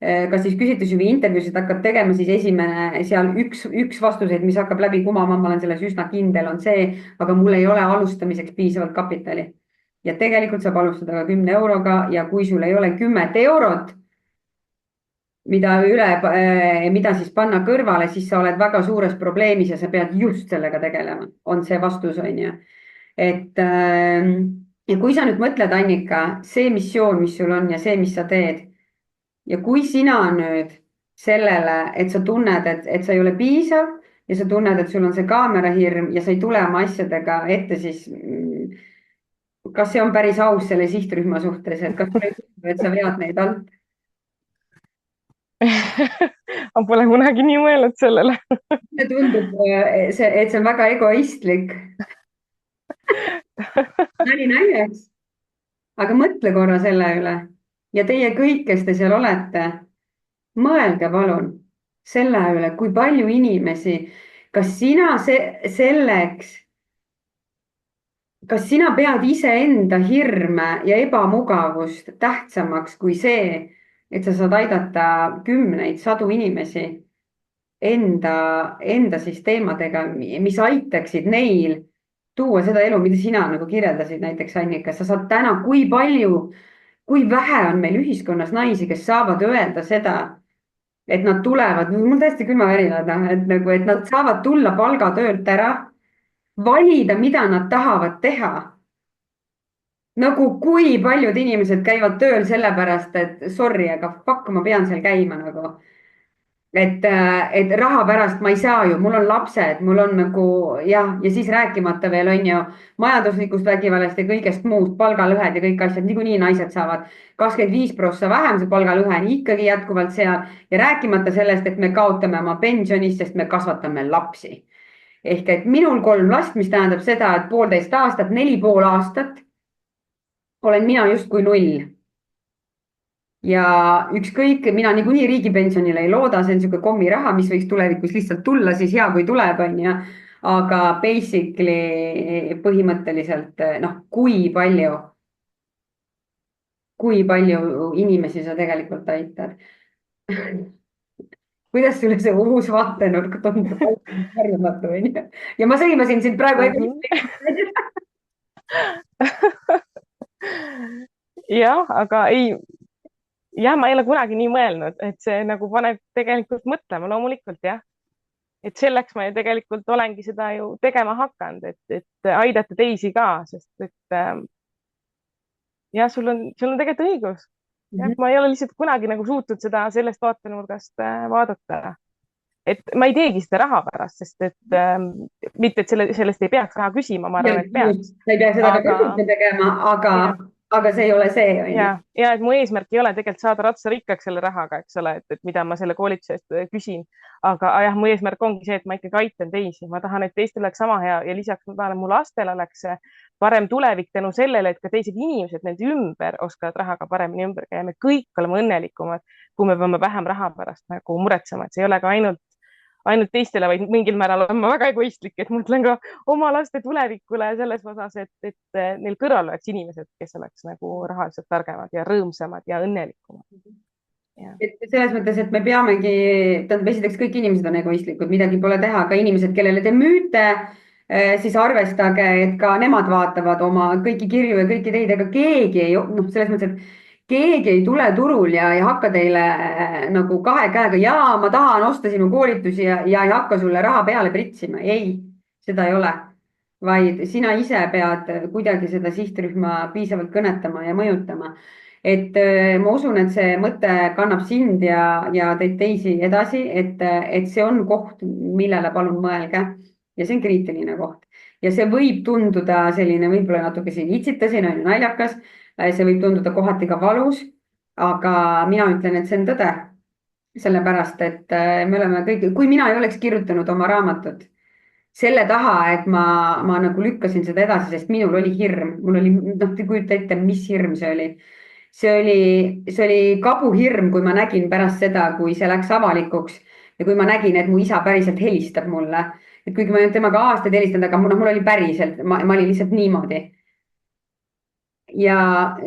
kas siis küsitlusi või intervjuusid hakkad tegema, siis esimene seal üks vastuseid, mis hakkab läbi kumama, ma olen selles üsna kindel, on see, aga mul ei ole alustamiseks piisavalt kapitali. Ja tegelikult saab alustada ka 10 euroga ja kui sul ei ole 10 eurot, mida siis panna kõrvale, siis sa oled väga suures probleemis ja sa pead just sellega tegelema, on see vastus, on ju. Ja kui sa nüüd mõtled, Annika, see missioon, mis sul on ja see, mis sa teed, ja kui sina nüüd sellele, et sa tunned, et sa ei ole piisav ja sa tunned, et sul on see kaamerahirm ja sa ei tule oma asjadega ette, siis kas see on päris aus selle sihtrühma suhtes, et kas sa vead neid alt? Ma pole kunagi nii mõelnud sellele. Mulle tundub, et see on väga egoistlik. Nali naljaks. Aga mõtle korra selle üle. Ja teie kõik, kes te seal olete, mõelge palun selle üle, kui palju inimesi, kas sina pead iseenda hirme ja ebamugavust tähtsamaks kui see, et sa saad aidata kümneid, sadu inimesi enda siis teemadega, mis aitaksid neil tuua seda elu, mida sina nagu kirjeldasid näiteks, Annika, sa saad täna, kui vähe on meil ühiskonnas naisi, kes saavad öelda seda, et nad tulevad, mul täiesti külmavärinad, et nagu, et nad saavad tulla palgatöölt ära, valida, mida nad tahavad teha. Nagu kui paljud inimesed käivad tööl sellepärast, et sorry, aga fuck, ma pean seal käima nagu. Et raha pärast ma ei saa ju, mul on lapsed, mul on nagu jah, ja siis rääkimata veel on ju majanduslikust vägivallast ja kõigest muust, palgalõhed ja kõik asjad, niikuinii naised saavad 25% vähem, see palgalõhe on ikkagi jätkuvalt seal ja rääkimata sellest, et me kaotame oma pensionist, sest me kasvatame lapsi. Ehk et minul 3 last, mis tähendab seda, et 1,5 aastat, 4,5 aastat olen mina justkui null. Ja ükskõik, mina niikuinii riigipensionile ei looda, see on niisugune kommiraha, mis võiks tulevikus lihtsalt tulla, siis hea, kui tuleb, on ju. Aga basically põhimõtteliselt noh, kui palju inimesi sa tegelikult aitad. Kuidas sulle see uus vaatenurk tundub? Harjumatu, on ju. Ja ma sõimasin sind praegu jah, aga ei, jah, ma ei ole kunagi nii mõelnud, et see nagu paneb tegelikult mõtlema, loomulikult jah. Et selleks ma ju tegelikult olengi seda ju tegema hakanud, et aidata teisi ka, sest et jah, sul on tegelikult õigus. Ja, ma ei ole lihtsalt kunagi nagu suutnud seda sellest vaatenurgast vaadata. Et ma ei teegi seda raha pärast, sest et mitte, et sellest ei peaks raha küsima, ma arvan, et peaks. Sa ei pea seda ka kõrvuti tegema, aga see ei ole see. Ja, et mu eesmärk ei ole tegelikult saada ratsa rikkaks selle rahaga, eks ole, et mida ma selle koolituse eest küsin. Aga jah, mu eesmärk ongi see, et ma ikkagi aitan teisi. Ma tahan, et teistel oleks sama hea ja lisaks ma tahan, et mu lastel oleks parem tulevik tänu sellele, et ka teised inimesed nende ümber oskavad rahaga paremini ümber käia. Me kõik oleme õnnelikumad, kui me peame vähem raha pärast nagu muretsema, et see ei ole ka ainult teistele, vaid mingil määral olen ma väga egoistlik, et mõtlen ka oma laste tulevikule selles osas, et neil kõrval oleks inimesed, kes oleks nagu rahaliselt targemad ja rõõmsamad ja õnnelikumad. Et selles mõttes, et me peamegi, tähendab, esiteks kõik inimesed on egoistlikud, midagi pole teha, aga inimesed, kellele te müüte, siis arvestage, et ka nemad vaatavad oma kõiki kirju ja kõiki teid, ega keegi ei, noh, selles mõttes, et keegi ei tule turul ja hakka teile nagu kahe käega, jaa, ma tahan osta sinu koolitusi ja ei hakka sulle raha peale pritsima. Ei, seda ei ole, vaid sina ise pead kuidagi seda sihtrühma piisavalt kõnetama ja mõjutama. Et ma usun, et see mõte kannab sind ja teid teisi edasi, et see on koht, millele palun mõelge ja see on kriitiline koht. Ja see võib tunduda selline võib-olla natuke siin itsitasin, on ju naljakas. See võib tunduda kohati ka valus, aga mina ütlen, et see on tõde. Sellepärast, et me oleme kõik, kui mina ei oleks kirjutanud oma raamatut selle taha, et ma nagu lükkasin seda edasi, sest minul oli hirm, mul oli, noh, te kujuta ette, mis hirm see oli. See oli kabuhirm, kui ma nägin pärast seda, kui see läks avalikuks ja kui ma nägin, et mu isa päriselt helistab mulle, et kuigi ma ei olnud temaga aastaid helistanud, aga mul oli päriselt, ma olin lihtsalt niimoodi. Ja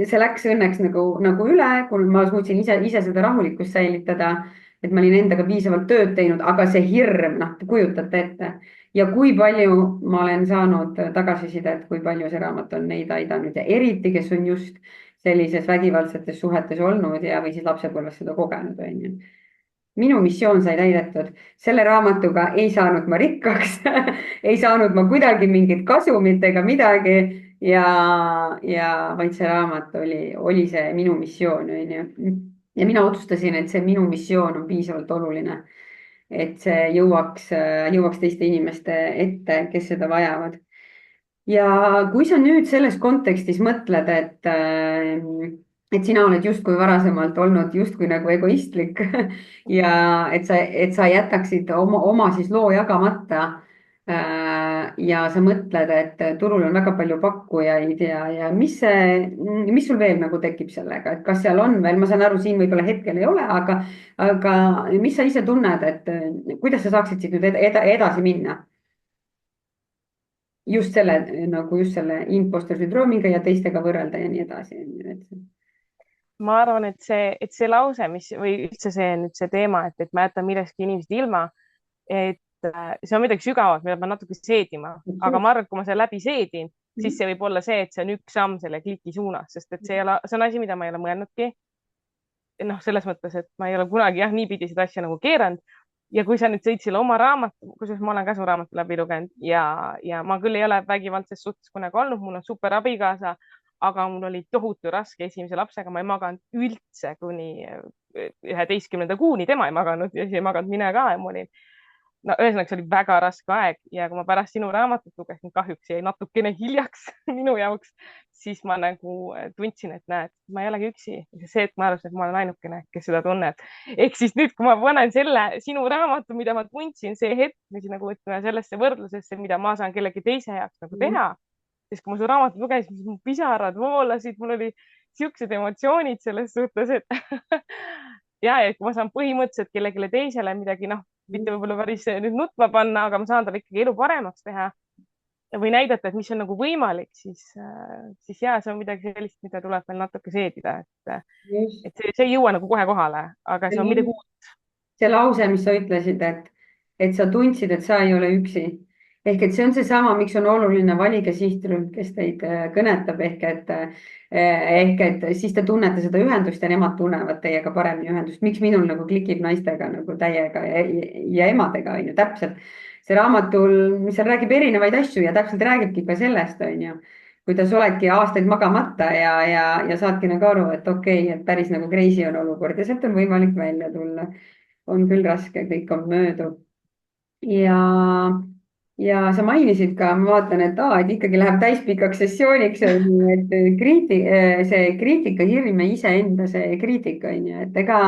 see läks õnneks nagu üle, kui ma suutsin ise seda rahulikkust säilitada, et ma olin endaga piisavalt tööd teinud, aga see hirm, noh, te kujutate ette. Ja kui palju ma olen saanud tagasisidet, kui palju see raamat on neid aidanud ja eriti, kes on just sellises vägivaldsetes suhetes olnud ja või siis lapsepõlves seda kogenud, on ju. Minu missioon sai täidetud. Selle raamatuga ei saanud ma rikkaks, ei saanud ma kuidagi mingit kasumit ega midagi ja vaid see raamat oli see minu missioon, on ju. Ja mina otsustasin, et see minu missioon on piisavalt oluline, et see jõuaks teiste inimeste ette, kes seda vajavad. Ja kui sa nüüd selles kontekstis mõtled, et sina oled justkui varasemalt olnud justkui nagu egoistlik ja et sa jätaksid oma siis loo jagamata ja sa mõtled, et turul on väga palju pakkujaid ja mis sul veel nagu tekib sellega, et kas seal on veel, ma saan aru, siin võib-olla hetkel ei ole, aga mis sa ise tunned, et kuidas sa saaksid siit nüüd edasi minna? Just selle imposter sündroomiga ja teistega võrrelda ja nii edasi. Ma arvan, et see lause, või üldse see teema, et ma jätan millestki inimesed ilma, et see on midagi sügavat, mida ma natuke seedima, aga ma arvan, et kui ma selle läbi seedin, siis see võib olla see, et see on üks samm selle kliki suunas, sest et see on asi, mida ma ei ole mõelnudki. Noh, selles mõttes, et ma ei ole kunagi jah, niipidi seda asja nagu keeranud. Ja kui sa nüüd sõid selle oma raamatu, kusjuures ma olen ka su raamatu läbi lugenud ja ma küll ei ole vägivaldses suhtes kunagi olnud, mul on super abikaasa, aga mul oli tohutu raske esimese lapsega, ma ei maganud üldse kuni 11. kuuni, tema ei maganud ja siis ei maganud mina ka ja ma olin no ühesõnaga, see oli väga raske aeg ja kui ma pärast sinu raamatut lugesin, kahjuks jäi natukene hiljaks minu jaoks, siis ma nagu tundsin, et näed, ma ei olegi üksi. See, et ma arvasin, et ma olen ainukene, kes seda tunneb. Ehk siis nüüd, kui ma panen selle sinu raamatu, mida ma tundsin, see hetk, mis nagu ütleme sellesse võrdlusesse, mida ma saan kellegi teise jaoks nagu teha, siis kui ma su raamatut lugesin, siis mu pisarad voolasid, mul oli siuksed emotsioonid selles suhtes, et ja kui ma saan põhimõtteliselt kellelegi teisele midagi, noh, mitte võib-olla päris nüüd nutma panna, aga ma saan talle ikkagi elu paremaks teha või näidata, et mis on nagu võimalik, siis ja see on midagi sellist, mida tuleb veel natuke seedida, et see ei jõua nagu kohe kohale, aga see on midagi uut. See lause, mis sa ütlesid, et sa tundsid, et sa ei ole üksi. Ehk et see on seesama, miks on oluline valige sihtrühm, kes teid kõnetab, ehk et siis te tunnete seda ühendust ja nemad tunnevad teiega paremini ühendust. Miks minul nagu klikib naistega nagu täiega ja emadega on ju täpselt. See raamatul, mis seal räägib erinevaid asju ja täpselt räägibki ka sellest, on ju, kuidas oledki aastaid magamata ja saadki nagu aru, et okei, et päris nagu crazy on olukord ja sealt on võimalik välja tulla. On küll raske, kõik on mööduv. Ja sa mainisid ka, ma vaatan, et ikkagi läheb täispikaks sessiooniks, et see kriitikahirm ja iseenda see kriitika on ju, et ega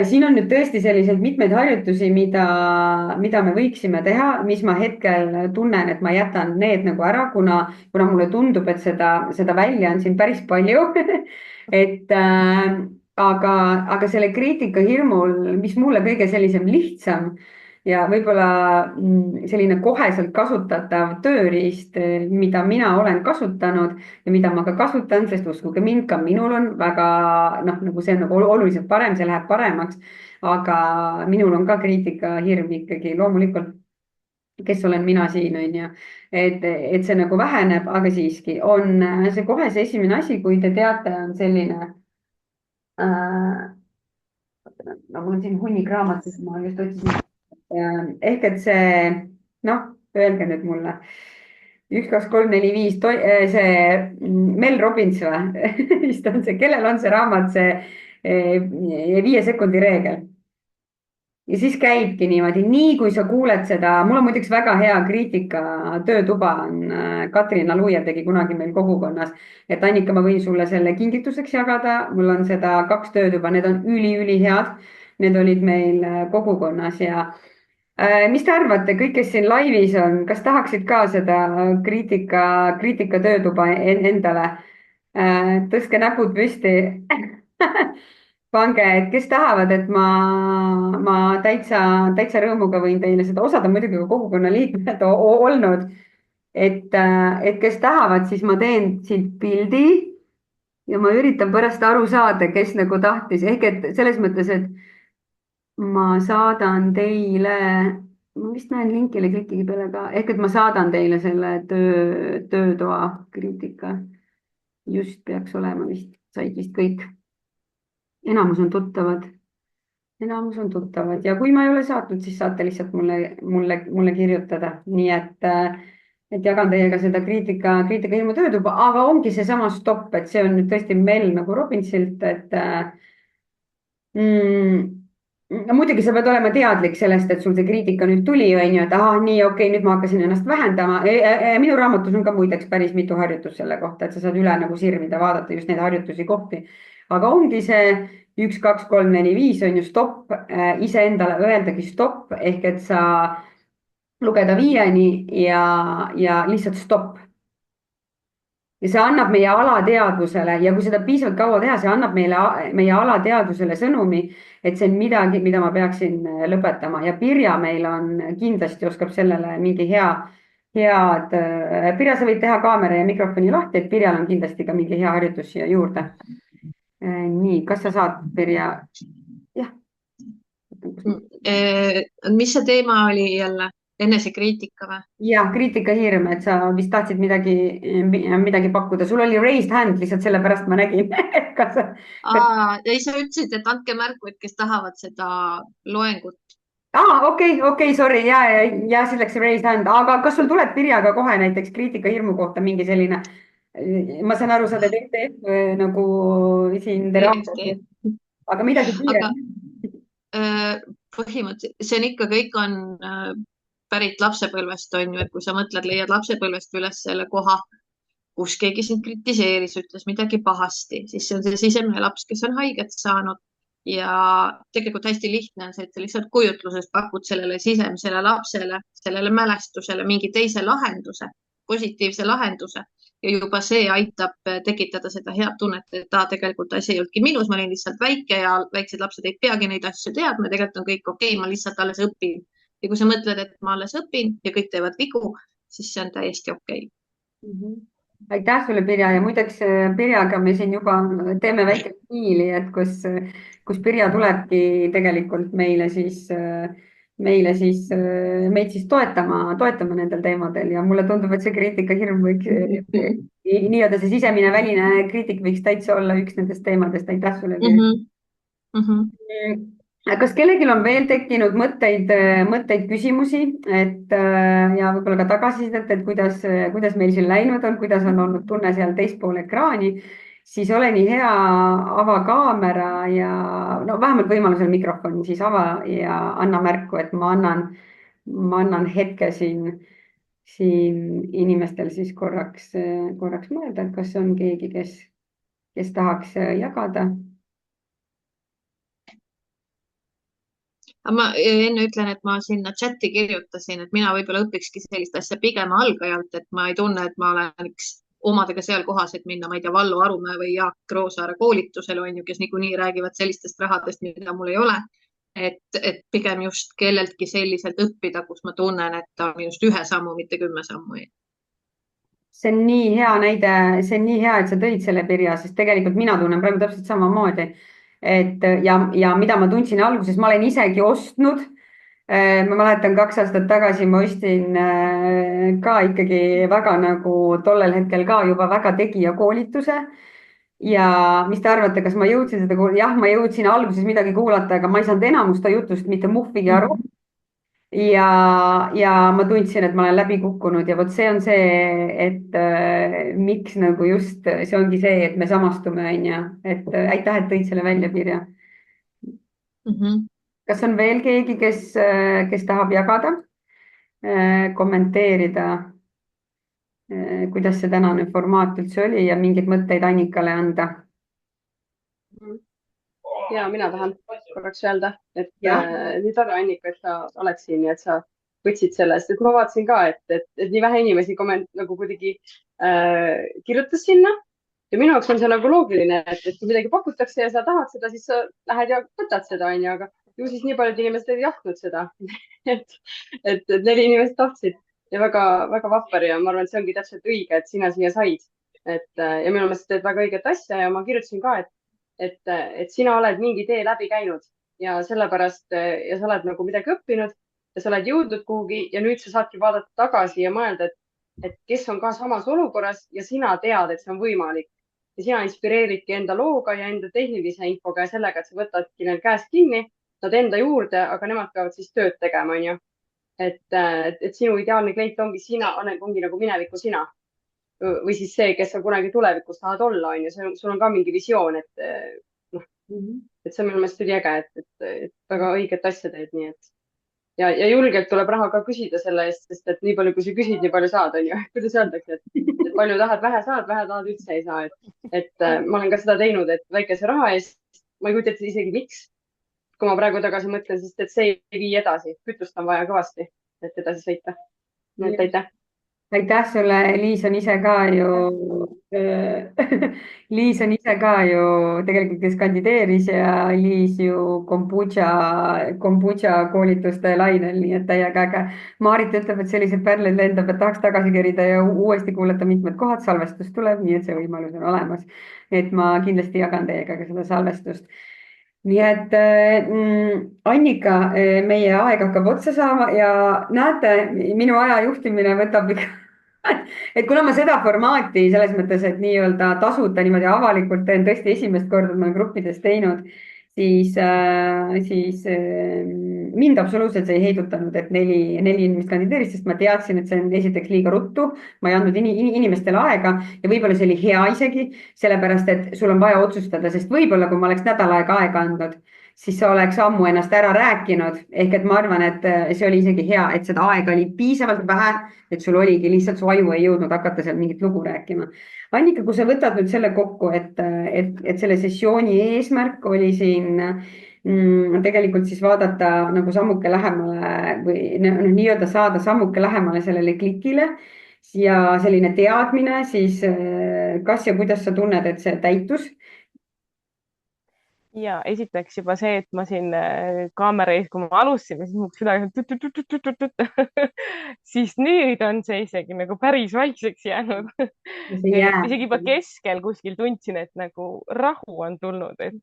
siin on nüüd tõesti selliseid mitmeid harjutusi, mida me võiksime teha, mis ma hetkel tunnen, et ma jätan need nagu ära, kuna mulle tundub, et seda välja on siin päris palju et aga selle kriitikahirmul, mis mulle kõige sellisem lihtsam ja võib-olla selline koheselt kasutatav tööriist, mida mina olen kasutanud ja mida ma ka kasutan, sest uskuge mind, ka minul on väga nagu see on nagu oluliselt parem, see läheb paremaks. Aga minul on ka kriitikahirm ikkagi loomulikult, kes olen mina siin, on ju, et see nagu väheneb, aga siiski on see kohe see esimene asi, kui te teate, on selline no mul on siin hunnik raamatus, ma just otsisin. Ehk et see, öelge nüüd mulle, 1, 2, 3, 4, 5, see Mel Robbins või? vist on see, kellel on see raamat, see 5 sekundi reegel. Ja siis käibki niimoodi, nii kui sa kuuled seda, mul on muideks väga hea kriitika töötuba on, Katrin Aluja tegi kunagi meil kogukonnas, et Annika, ma võin sulle selle kingituseks jagada, mul on seda 2 töötuba, need on ülihead, need olid meil kogukonnas ja mis te arvate, kõik, kes siin laivis on, kas tahaksid ka seda kriitika töötuba endale? Tõstke näpud püsti. Pange, et kes tahavad, et ma täitsa rõõmuga võin teile seda, osad on muidugi ka kogukonna liikmed olnud. Et kes tahavad, siis ma teen siit pildi ja ma üritan pärast aru saada, kes nagu tahtis, ehk et selles mõttes, et ma saadan teile, ma vist näen linkile klikkige peale ka, ehk et ma saadan teile selle töötoa kriitika. Just peaks olema vist, said vist kõik. Enamus on tuttavad ja kui ma ei ole saatnud, siis saate lihtsalt mulle kirjutada. Nii et jagan teiega seda kriitikahirmu töötuba, aga ongi seesama stopp, et see on nüüd tõesti Mel nagu Robbinsilt, et no muidugi sa pead olema teadlik sellest, et sul see kriitika nüüd tuli, on ju, et nii, okei, nüüd ma hakkasin ennast vähendama. Minu raamatus on ka muideks päris mitu harjutust selle kohta, et sa saad üle nagu sirvida, vaadata just neid harjutusi kohti. Aga ongi see 1, 2, 3, 4, 5 on ju stopp, iseendale öeldagi stopp, ehk et sa lugeda 5-ni ja lihtsalt stopp. Ja see annab meie alateadvusele ja kui seda piisavalt kaua teha, see annab meie alateadvusele sõnumi, et see on midagi, mida ma peaksin lõpetama ja Pirja meil on kindlasti oskab sellele mingi head, Pirja, sa võid teha kaamera ja mikrofoni lahti, et Pirjal on kindlasti ka mingi hea harjutus siia juurde. Nii, kas sa saad, Pirja? Jah, Mis see teema oli jälle? Enesekriitika või? Ja kriitikahirm, et sa vist tahtsid midagi pakkuda. Sul oli raised hand, lihtsalt sellepärast ma nägin. Kas, Ei, sa ütlesid, et andke märku, et kes tahavad seda loengut. okei, sorry, ja siis läks raised hand, aga kas sul tuleb Pirjaga kohe näiteks kriitikahirmu kohta mingi selline, ma saan aru, sa teed FTF nagu siin teraapia, aga midagi Aga kiiret. põhimõtteliselt see on ikka, kõik on pärit lapsepõlvest, on ju, et kui sa mõtled, leiad lapsepõlvest üles selle koha, kus keegi sind kritiseeris, ütles midagi pahasti, siis see on see sisemine laps, kes on haiget saanud. Ja tegelikult hästi lihtne on see, et sa lihtsalt kujutluses pakud sellele sisemisele lapsele, sellele mälestusele mingi teise lahenduse, positiivse lahenduse ja juba see aitab tekitada seda head tunnet, et tegelikult asi ei olnudki minus, ma olin lihtsalt väike ja väiksed lapsed ei peagi neid asju teadma, tegelikult on kõik okei, ma lihtsalt alles õpin. Ja kui sa mõtled, et ma alles õpin ja kõik teevad vigu, siis see on täiesti okei. Aitäh sulle, Pirja, ja muideks Pirjaga me siin juba teeme väike stiili, et kus Pirja tulebki tegelikult meid siis toetama nendel teemadel ja mulle tundub, et see kriitikahirm võiks, nii-öelda see sisemine väline kriitik võiks täitsa olla üks nendest teemadest. Aitäh sulle, Pirja. Kas kellelgi on veel tekkinud mõtteid, küsimusi, et ja võib-olla ka tagasisidet, et kuidas meil siin läinud on, kuidas on olnud tunne seal teispool ekraani, siis ole nii hea, ava kaamera ja no vähemalt võimalusel mikrofoni siis ava ja anna märku, et ma annan hetke siin inimestel siis korraks mõelda, et kas on keegi, kes tahaks jagada. Ma enne ütlen, et ma sinna chati kirjutasin, et mina võib-olla õpikski sellist asja pigem algajalt, et ma ei tunne, et ma olen üks omadega seal kohas, et minna, ma ei tea, Vallo Arumäe või Jaak Roosaare koolitusele, on ju, kes niikuinii räägivad sellistest rahadest, mida mul ei ole. Et pigem just kelleltki selliselt õppida, kus ma tunnen, et on just 1 sammu, mitte 10 sammu. See on nii hea näide, see on nii hea, et sa tõid selle, Pirja, sest tegelikult mina tunnen praegu täpselt samamoodi. Ja mida ma tundsin alguses, ma olen isegi ostnud. Ma mäletan 2 aastat tagasi ma ostsin ka ikkagi väga nagu tollel hetkel ka juba väga tegija koolituse. Ja mis te arvate, kas ma jõudsin seda kuulata? Jah, ma jõudsin alguses midagi kuulata, aga ma ei saanud enamusta jutust mitte muhvigi aru. Ja ma tundsin, et ma olen läbi kukkunud ja vot see on see, et miks nagu just see ongi see, et me samastume, on ju, et aitäh, et tõid selle välja, Pirja. Kas on veel keegi, kes tahab jagada, kommenteerida, kuidas see tänane formaat üldse oli ja mingeid mõtteid Annikale anda? Ja mina tahan korraks öelda, et nii tore, Annika, et sa oled siin ja et sa võtsid sellest, et ma vaatasin ka, et nii vähe inimesi nagu kuidagi kirjutas sinna ja minu jaoks on see nagu loogiline, et kui midagi pakutakse ja sa tahad seda, siis sa lähed ja võtad seda, on ju, aga ju siis nii paljud inimesed ei tahtnud seda et 4 inimest tahtsid ja väga vahver ja ma arvan, et see ongi täpselt õige, et sina siia said, ja minu meelest teed väga õiget asja ja ma kirjutasin ka, et sina oled mingi tee läbi käinud ja sellepärast ja sa oled nagu midagi õppinud ja sa oled jõudnud kuhugi ja nüüd sa saadki vaadata tagasi ja mõelda, et kes on ka samas olukorras ja sina tead, et see on võimalik ja sina inspireeridki enda looga ja enda tehnilise infoga ja sellega, et sa võtadki neil käest kinni, nad enda juurde, aga nemad peavad siis tööd tegema, on ju. Et sinu ideaalne klient ongi sina, ongi nagu mineviku sina. Või siis see, kes sa kunagi tulevikus tahad olla, on ju, sul on ka mingi visioon, et see on minu meelest üliäge, et väga õiget asja teed, nii et ja julgelt tuleb raha ka küsida selle eest, sest et nii palju, kui sa küsid, nii palju saad, on ju, kuidas öeldakse, et palju tahad, vähe saad, vähe tahad, üldse ei saa, et ma olen ka seda teinud, et väikese raha eest, ma ei kujuta ette isegi miks, kui ma praegu tagasi mõtlen, sest et see ei vii edasi, kütust on vaja kõvasti, et edasi sõita. Nii et aitäh. Aitäh sulle, Liis on ise ka ju tegelikult, kes kandideeris ja Liis ju kombutša koolituste lainel, nii et täiega äge. Maarit ütleb, et selliseid pärleid lendab, et tahaks tagasi kerida ja uuesti kuulata mitmed kohad, salvestus tuleb, nii et see võimalus on olemas. Et ma kindlasti jagan teiega ka seda salvestust. nii et Annika, meie aeg hakkab otsa saama ja näete, minu aja juhtimine võtab ikka et kuna ma seda formaati selles mõttes, et nii-öelda tasuta niimoodi avalikult teen tõesti esimest korda ma olen gruppides teinud, siis mind absoluutselt see ei heidutanud, et neli inimest kandideeris, sest ma teadsin, et see on esiteks liiga ruttu. Ma ei andnud inimestele aega ja võib-olla see oli hea isegi, sellepärast et sul on vaja otsustada, sest võib-olla kui ma oleks nädal aega andnud, siis sa oleks ammu ennast ära rääkinud. Ehk et ma arvan, et see oli isegi hea, et seda aega oli piisavalt vähe, et sul oligi lihtsalt su aju ei jõudnud hakata seal mingit lugu rääkima. Annika, kui sa võtad nüüd selle kokku, et selle sessiooni eesmärk oli siin tegelikult siis vaadata nagu sammuke lähemale või nii-öelda saada sammuke lähemale sellele klikile ja selline teadmine, siis kas ja kuidas sa tunned, et see täitus? Ja esiteks juba see, et ma siin kaamera ees, kui me alustasime, siis mu süda siis nüüd on see isegi nagu päris vaikseks jäänud. Isegi juba keskel kuskil tundsin, et nagu rahu on tulnud, et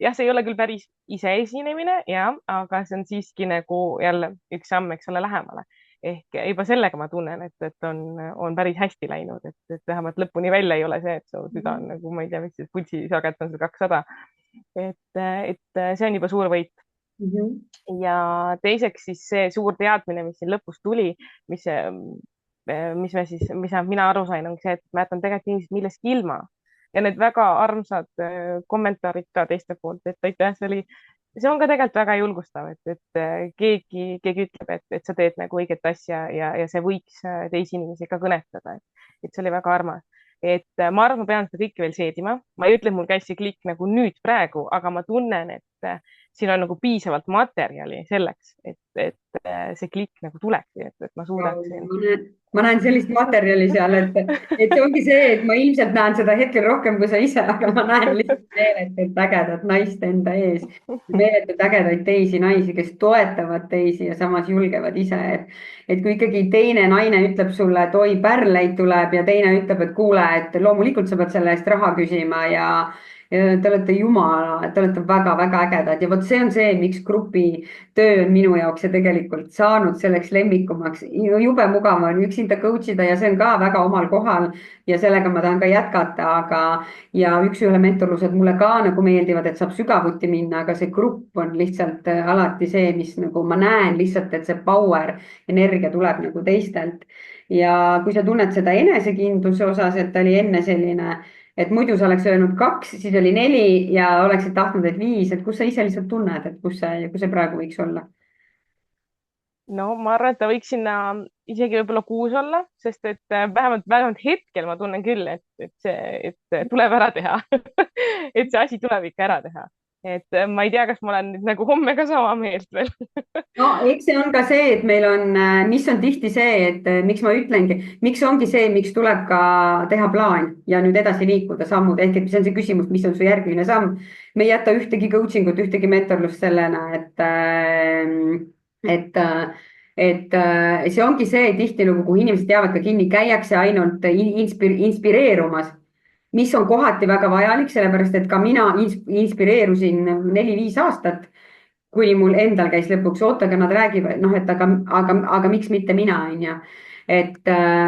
jah, see ei ole küll päris ise esinemine ja, aga see on siiski nagu jälle üks samm, eks ole, lähemale. Ehk juba sellega ma tunnen, et on päris hästi läinud, et vähemalt lõpuni välja ei ole see, et su süda on nagu, ma ei tea, mis see pulsisaget on seal 200. Et see on juba suur võit. Ja teiseks siis see suur teadmine, mis siin lõpus tuli, mis mina aru sain, on see, et ma jätan tegelikult inimesed millestki ilma ja need väga armsad kommentaarid ka teiste poolt, et aitäh, see on ka tegelikult väga julgustav, et keegi ütleb, et sa teed nagu õiget asja ja see võiks teisi inimesi ka kõnetada, et see oli väga armas. Et ma arvan, ma pean seda kõike veel seedima. Ma ei ütle, et mul käis see klikk nagu nüüd praegu, aga ma tunnen, et siin on nagu piisavalt materjali selleks, et see klikk nagu tuleks, et ma suudaksin. Ma näen sellist materjali seal, et see ongi see, et ma ilmselt näen seda hetkel rohkem kui sa ise, aga ma näen lihtsalt meeletult ägedat naist enda ees, meeletult ägedaid teisi naisi, kes toetavad teisi ja samas julgevad ise, et kui ikkagi teine naine ütleb sulle, et oi, pärleid tuleb ja teine ütleb, et kuule, et loomulikult sa pead selle eest raha küsima ja te olete jumala, te olete väga-väga ägedad ja vot see on see, miks grupi töö on minu jaoks ja tegelikult saanud selleks lemmikumaks. Jube mugav on üksinda coach ida ja see on ka väga omal kohal ja sellega ma tahan ka jätkata, aga ja üks-ühele mentorlused mulle ka nagu meeldivad, et saab sügavuti minna, aga see grupp on lihtsalt alati see, mis nagu ma näen lihtsalt, et see power, energia tuleb nagu teistelt. Ja kui sa tunned seda enesekindluse osas, et ta oli enne selline, et muidu sa oleks öelnud 2, siis oli 4 ja oleksid tahtnud, et 5, et kus sa ise lihtsalt tunned, et kus see praegu võiks olla? No ma arvan, et ta võiks sinna isegi võib-olla 6 olla, sest et vähemalt hetkel ma tunnen küll, et tuleb ära teha et see asi tuleb ikka ära teha. Et ma ei tea, kas ma olen nüüd nagu homme ka sama meelt veel No eks see on ka see, et meil on, mis on tihti see, et miks ma ütlengi, miks ongi see, miks tuleb ka teha plaan ja nüüd edasi liikuda sammud, ehk et see on see küsimus, mis on su järgmine samm. Me ei jäta ühtegi coaching ut, ühtegi mentorlust sellena, et see ongi see tihtilugu, kuhu inimesed jäävad ka kinni, käiakse ainult inspireerumas, mis on kohati väga vajalik, sellepärast et ka mina inspireerusin 4-5 aastat, kuni mul endal käis lõpuks, oota, aga nad räägivad, noh, et aga miks mitte mina, on ju. Et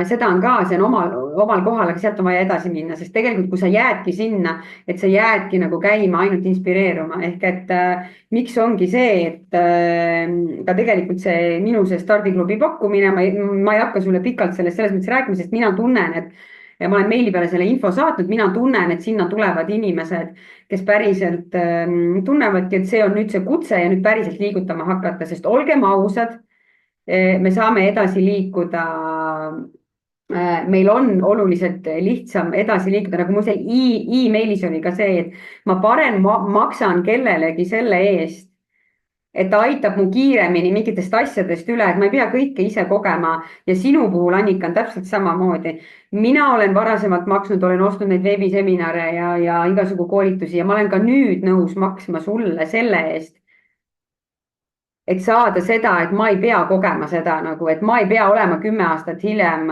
seda on ka, see on omal kohal, aga sealt on vaja edasi minna, sest tegelikult, kui sa jäädki sinna, et sa jäädki nagu käima, ainult inspireeruma, ehk et miks ongi see, et ka tegelikult see minu see stardiklubi pakkumine, ma ei hakka sulle pikalt selles mõttes rääkima, sest mina tunnen, et ja ma olen meili peale selle info saatnud, mina tunnen, et sinna tulevad inimesed, kes päriselt tunnevadki, et see on nüüd see kutse ja nüüd päriselt liigutama hakata, sest olgem ausad, me saame edasi liikuda. Meil on oluliselt lihtsam edasi liikuda, nagu mul seal e-mailis oli ka see, et ma maksan kellelegi selle eest, et ta aitab mu kiiremini mingitest asjadest üle, et ma ei pea kõike ise kogema ja sinu puhul, Annika, on täpselt samamoodi. Mina olen varasemalt maksnud, olen ostnud neid veebiseminare ja igasugu koolitusi ja ma olen ka nüüd nõus maksma sulle selle eest, et saada seda, et ma ei pea kogema seda nagu, et ma ei pea olema 10 aastat hiljem.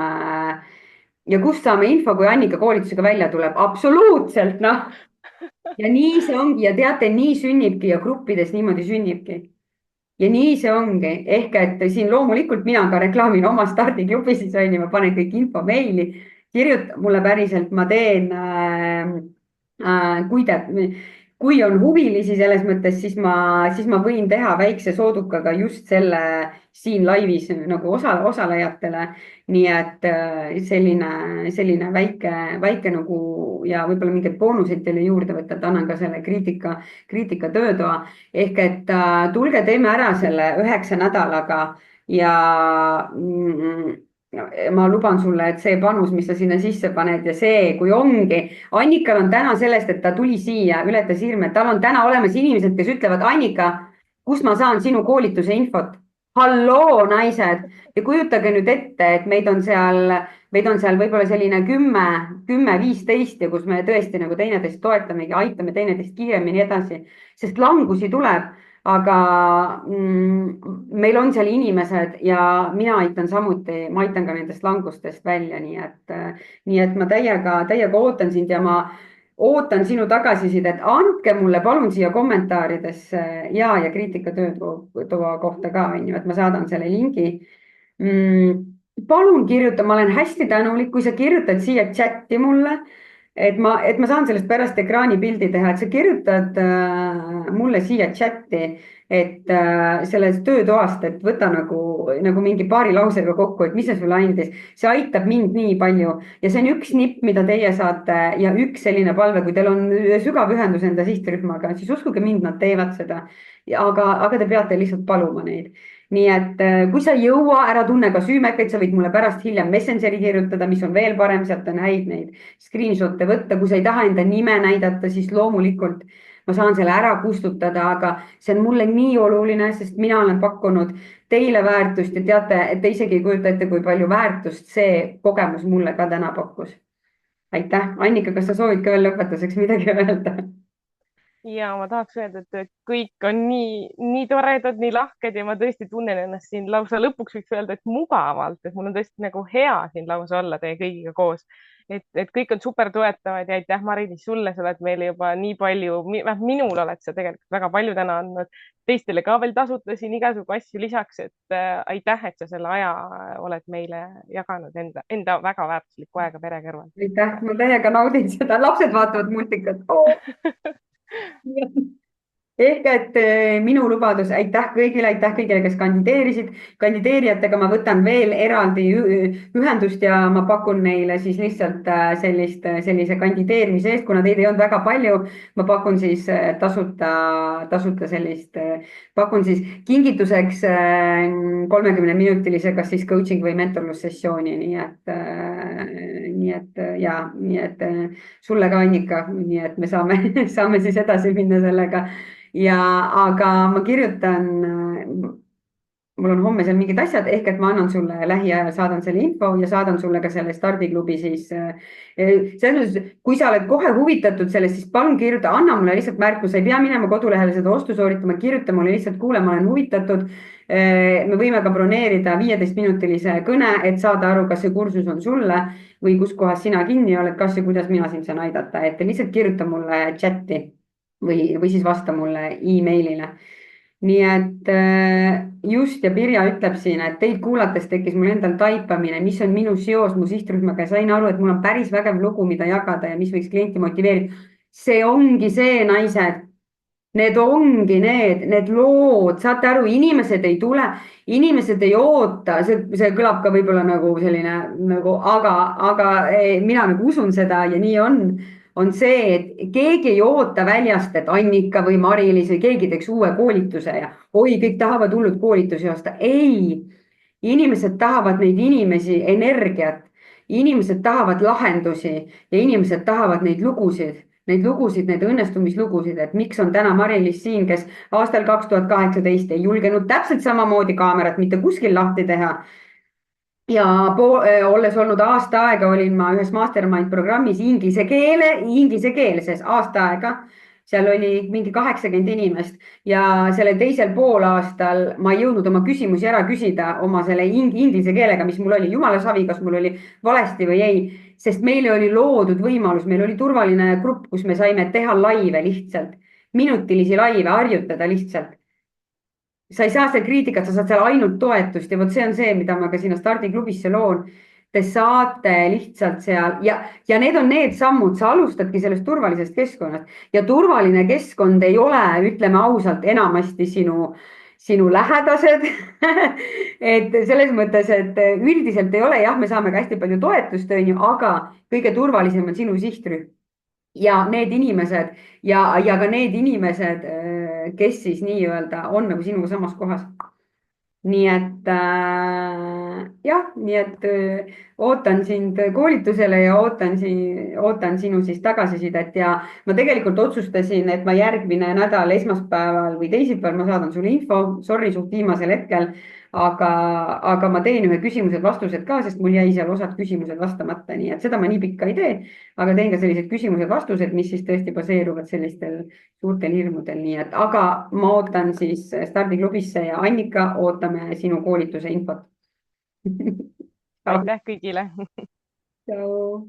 Ja kust saame info, kui Annika koolitusega välja tuleb? Absoluutselt, noh. ja nii see ongi ja teate, nii sünnibki ja gruppides niimoodi sünnibki. ja nii see ongi, ehk et siin loomulikult mina ka reklaamin oma stardiklubi, siis on ju, ma panen kõik info meili, kirjuta mulle päriselt, ma teen kui on huvilisi selles mõttes, siis ma võin teha väikse soodukaga just selle siin laivis nagu osalejatele. nii et selline väike nagu ja võib-olla mingeid boonuseid teile juurde võtta, et annan ka selle kriitika töötoa. ehk et tulge, teeme ära selle 9 nädalaga ja ma luban sulle, et see panus, mis sa sinna sisse paned ja see, kui ongi, Annikal on täna sellest, et ta tuli siia, ületas hirme, et tal on täna olemas inimesed, kes ütlevad, Annika, kust ma saan sinu koolituse infot? Halloo, naised! Ja kujutage nüüd ette, et meid on seal võib-olla selline 10-15 ja kus me tõesti nagu teineteist toetamegi, aitame teineteist kiiremini edasi, sest langusi tuleb. Aga meil on seal inimesed ja mina aitan samuti, ma aitan ka nendest langustest välja, nii et ma täiega ootan sind ja ma ootan sinu tagasisidet. Andke mulle palun siia kommentaaridesse ja kriitikatöötoa kohta ka, et ma saadan selle lingi. Palun kirjuta, ma olen hästi tänulik, kui sa kirjutad siia chati mulle, et ma saan sellest pärast ekraanipildi teha, et sa kirjutad mulle siia chati, et sellest töötoast, et võta nagu mingi paari lausega kokku, et mis see sulle andis. See aitab mind nii palju ja see on üks nipp, mida teie saate ja üks selline palve, kui teil on sügav ühendus enda sihtrühmaga, siis uskuge mind, nad teevad seda. Aga te peate lihtsalt paluma neid. Nii et kui sa ei jõua, ära tunne ka süümekaid, sa võid mulle pärast hiljem Messengeri kirjutada, mis on veel parem, sealt on häid neid screenshot'e võtta. Kui sa ei taha enda nime näidata, siis loomulikult ma saan selle ära kustutada, aga see on mulle nii oluline, sest mina olen pakkunud teile väärtust ja teate, et te isegi ei kujuta ette, kui palju väärtust see kogemus mulle ka täna pakkus. Aitäh. Annika, kas sa soovid ka veel lõpetuseks midagi öelda? Ja ma tahaks öelda, et kõik on nii toredad, nii lahked ja ma tõesti tunnen ennast siin lausa lõpuks võiks öelda, et mugavalt, et mul on tõesti nagu hea siin lausa olla teie kõigiga koos. Et kõik on super toetavad ja aitäh, Mari-Liis, sulle, sa oled meile juba nii palju, minul oled sa tegelikult väga palju täna andnud, teistele ka veel tasuta siin igasugu asju lisaks, et aitäh, et sa selle aja oled meile jaganud enda väga väärtuslikku aega pere kõrval. Aitäh, ma täiega naudin seda, lapsed vaatavad multikat. Ehk et minu lubadus, aitäh kõigile, kes kandideerisid. Kandideerijatega ma võtan veel eraldi ühendust ja ma pakun neile siis lihtsalt sellise kandideerimise eest, kuna teid ei olnud väga palju. Ma pakun siis tasuta sellist, pakun siis kingituseks 30-minutilise kas siis coaching või mentorlussessiooni. Nii et sulle ka, Annika, nii et me saame siis edasi minna sellega. Aga ma kirjutan, mul on homme seal mingid asjad, ehk et ma annan sulle lähiajal, saadan selle info ja saadan sulle ka selle stardiklubi siis. Kui sa oled kohe huvitatud sellest, siis palun kirjuta, anna mulle lihtsalt märku, sa ei pea minema kodulehele seda ostu sooritama, kirjuta mulle lihtsalt, kuule, ma olen huvitatud. Me võime ka broneerida 15-minutilise kõne, et saada aru, kas see kursus on sulle või kus kohas sina kinni oled, kas ja kuidas mina sind saan aidata, et lihtsalt kirjuta mulle chati. Või siis vasta mulle emailile. Nii et just ja Pirja ütleb siin, et teid kuulates tekkis mul endal taipamine, mis on minu seos mu sihtrühmaga ja sain aru, et mul on päris vägev lugu, mida jagada ja mis võiks klienti motiveerida. See ongi see, naised. Need ongi need lood, saate aru, inimesed ei tule, inimesed ei oota, see kõlab ka võib-olla nagu selline, aga mina nagu usun seda ja nii on see, et keegi ei oota väljast, et Annika või Mari-Liis või keegi teeks uue koolituse ja oi, kõik tahavad hullud koolitusi osta. Ei, inimesed tahavad neid inimesi, energiat, inimesed tahavad lahendusi ja inimesed tahavad neid lugusid, neid õnnestumislugusid, et miks on täna Mari-Liis siin, kes aastal 2018 ei julgenud täpselt samamoodi kaamerat mitte kuskil lahti teha. Ja olles olnud aasta aega, olin ma ühes mastermind programmis inglise keelses aasta aega, seal oli mingi 80 inimest ja selle teisel poolaastal ma ei jõudnud oma küsimusi ära küsida oma selle inglise keelega, mis mul oli, jumala savi, kas mul oli valesti või ei. sest meile oli loodud võimalus, meil oli turvaline grupp, kus me saime teha laive lihtsalt, minutilisi laive, harjutada lihtsalt. Sa ei saa seal kriitikat, sa saad seal ainult toetust ja vot see on see, mida ma ka sinna stardiklubisse loon. Te saate lihtsalt seal ja need on need sammud, sa alustadki sellest turvalisest keskkonnast ja turvaline keskkond ei ole, ütleme ausalt, enamasti sinu lähedased et selles mõttes, et üldiselt ei ole, jah, me saame ka hästi palju toetust, on ju, aga kõige turvalisem on sinu sihtrühm ja need inimesed ja ka need inimesed, kes siis nii-öelda on nagu sinuga samas kohas. Nii et jah, nii et ootan sind koolitusele ja ootan sinu siis tagasisidet ja ma tegelikult otsustasin, et ma järgmine nädal esmaspäeval või teisipäeval ma saadan sulle info, sorry suht viimasel hetkel, aga ma teen ühe küsimused-vastused ka, sest mul jäi seal osad küsimused vastamata, nii et seda ma nii pikka ei tee, aga teen ka sellised küsimused-vastused, mis siis tõesti baseeruvad sellistel suurtel hirmudel, nii et, aga ma ootan siis stardiklubisse ja Annika, ootame sinu koolituse infot. aitäh kõigile. Tšau.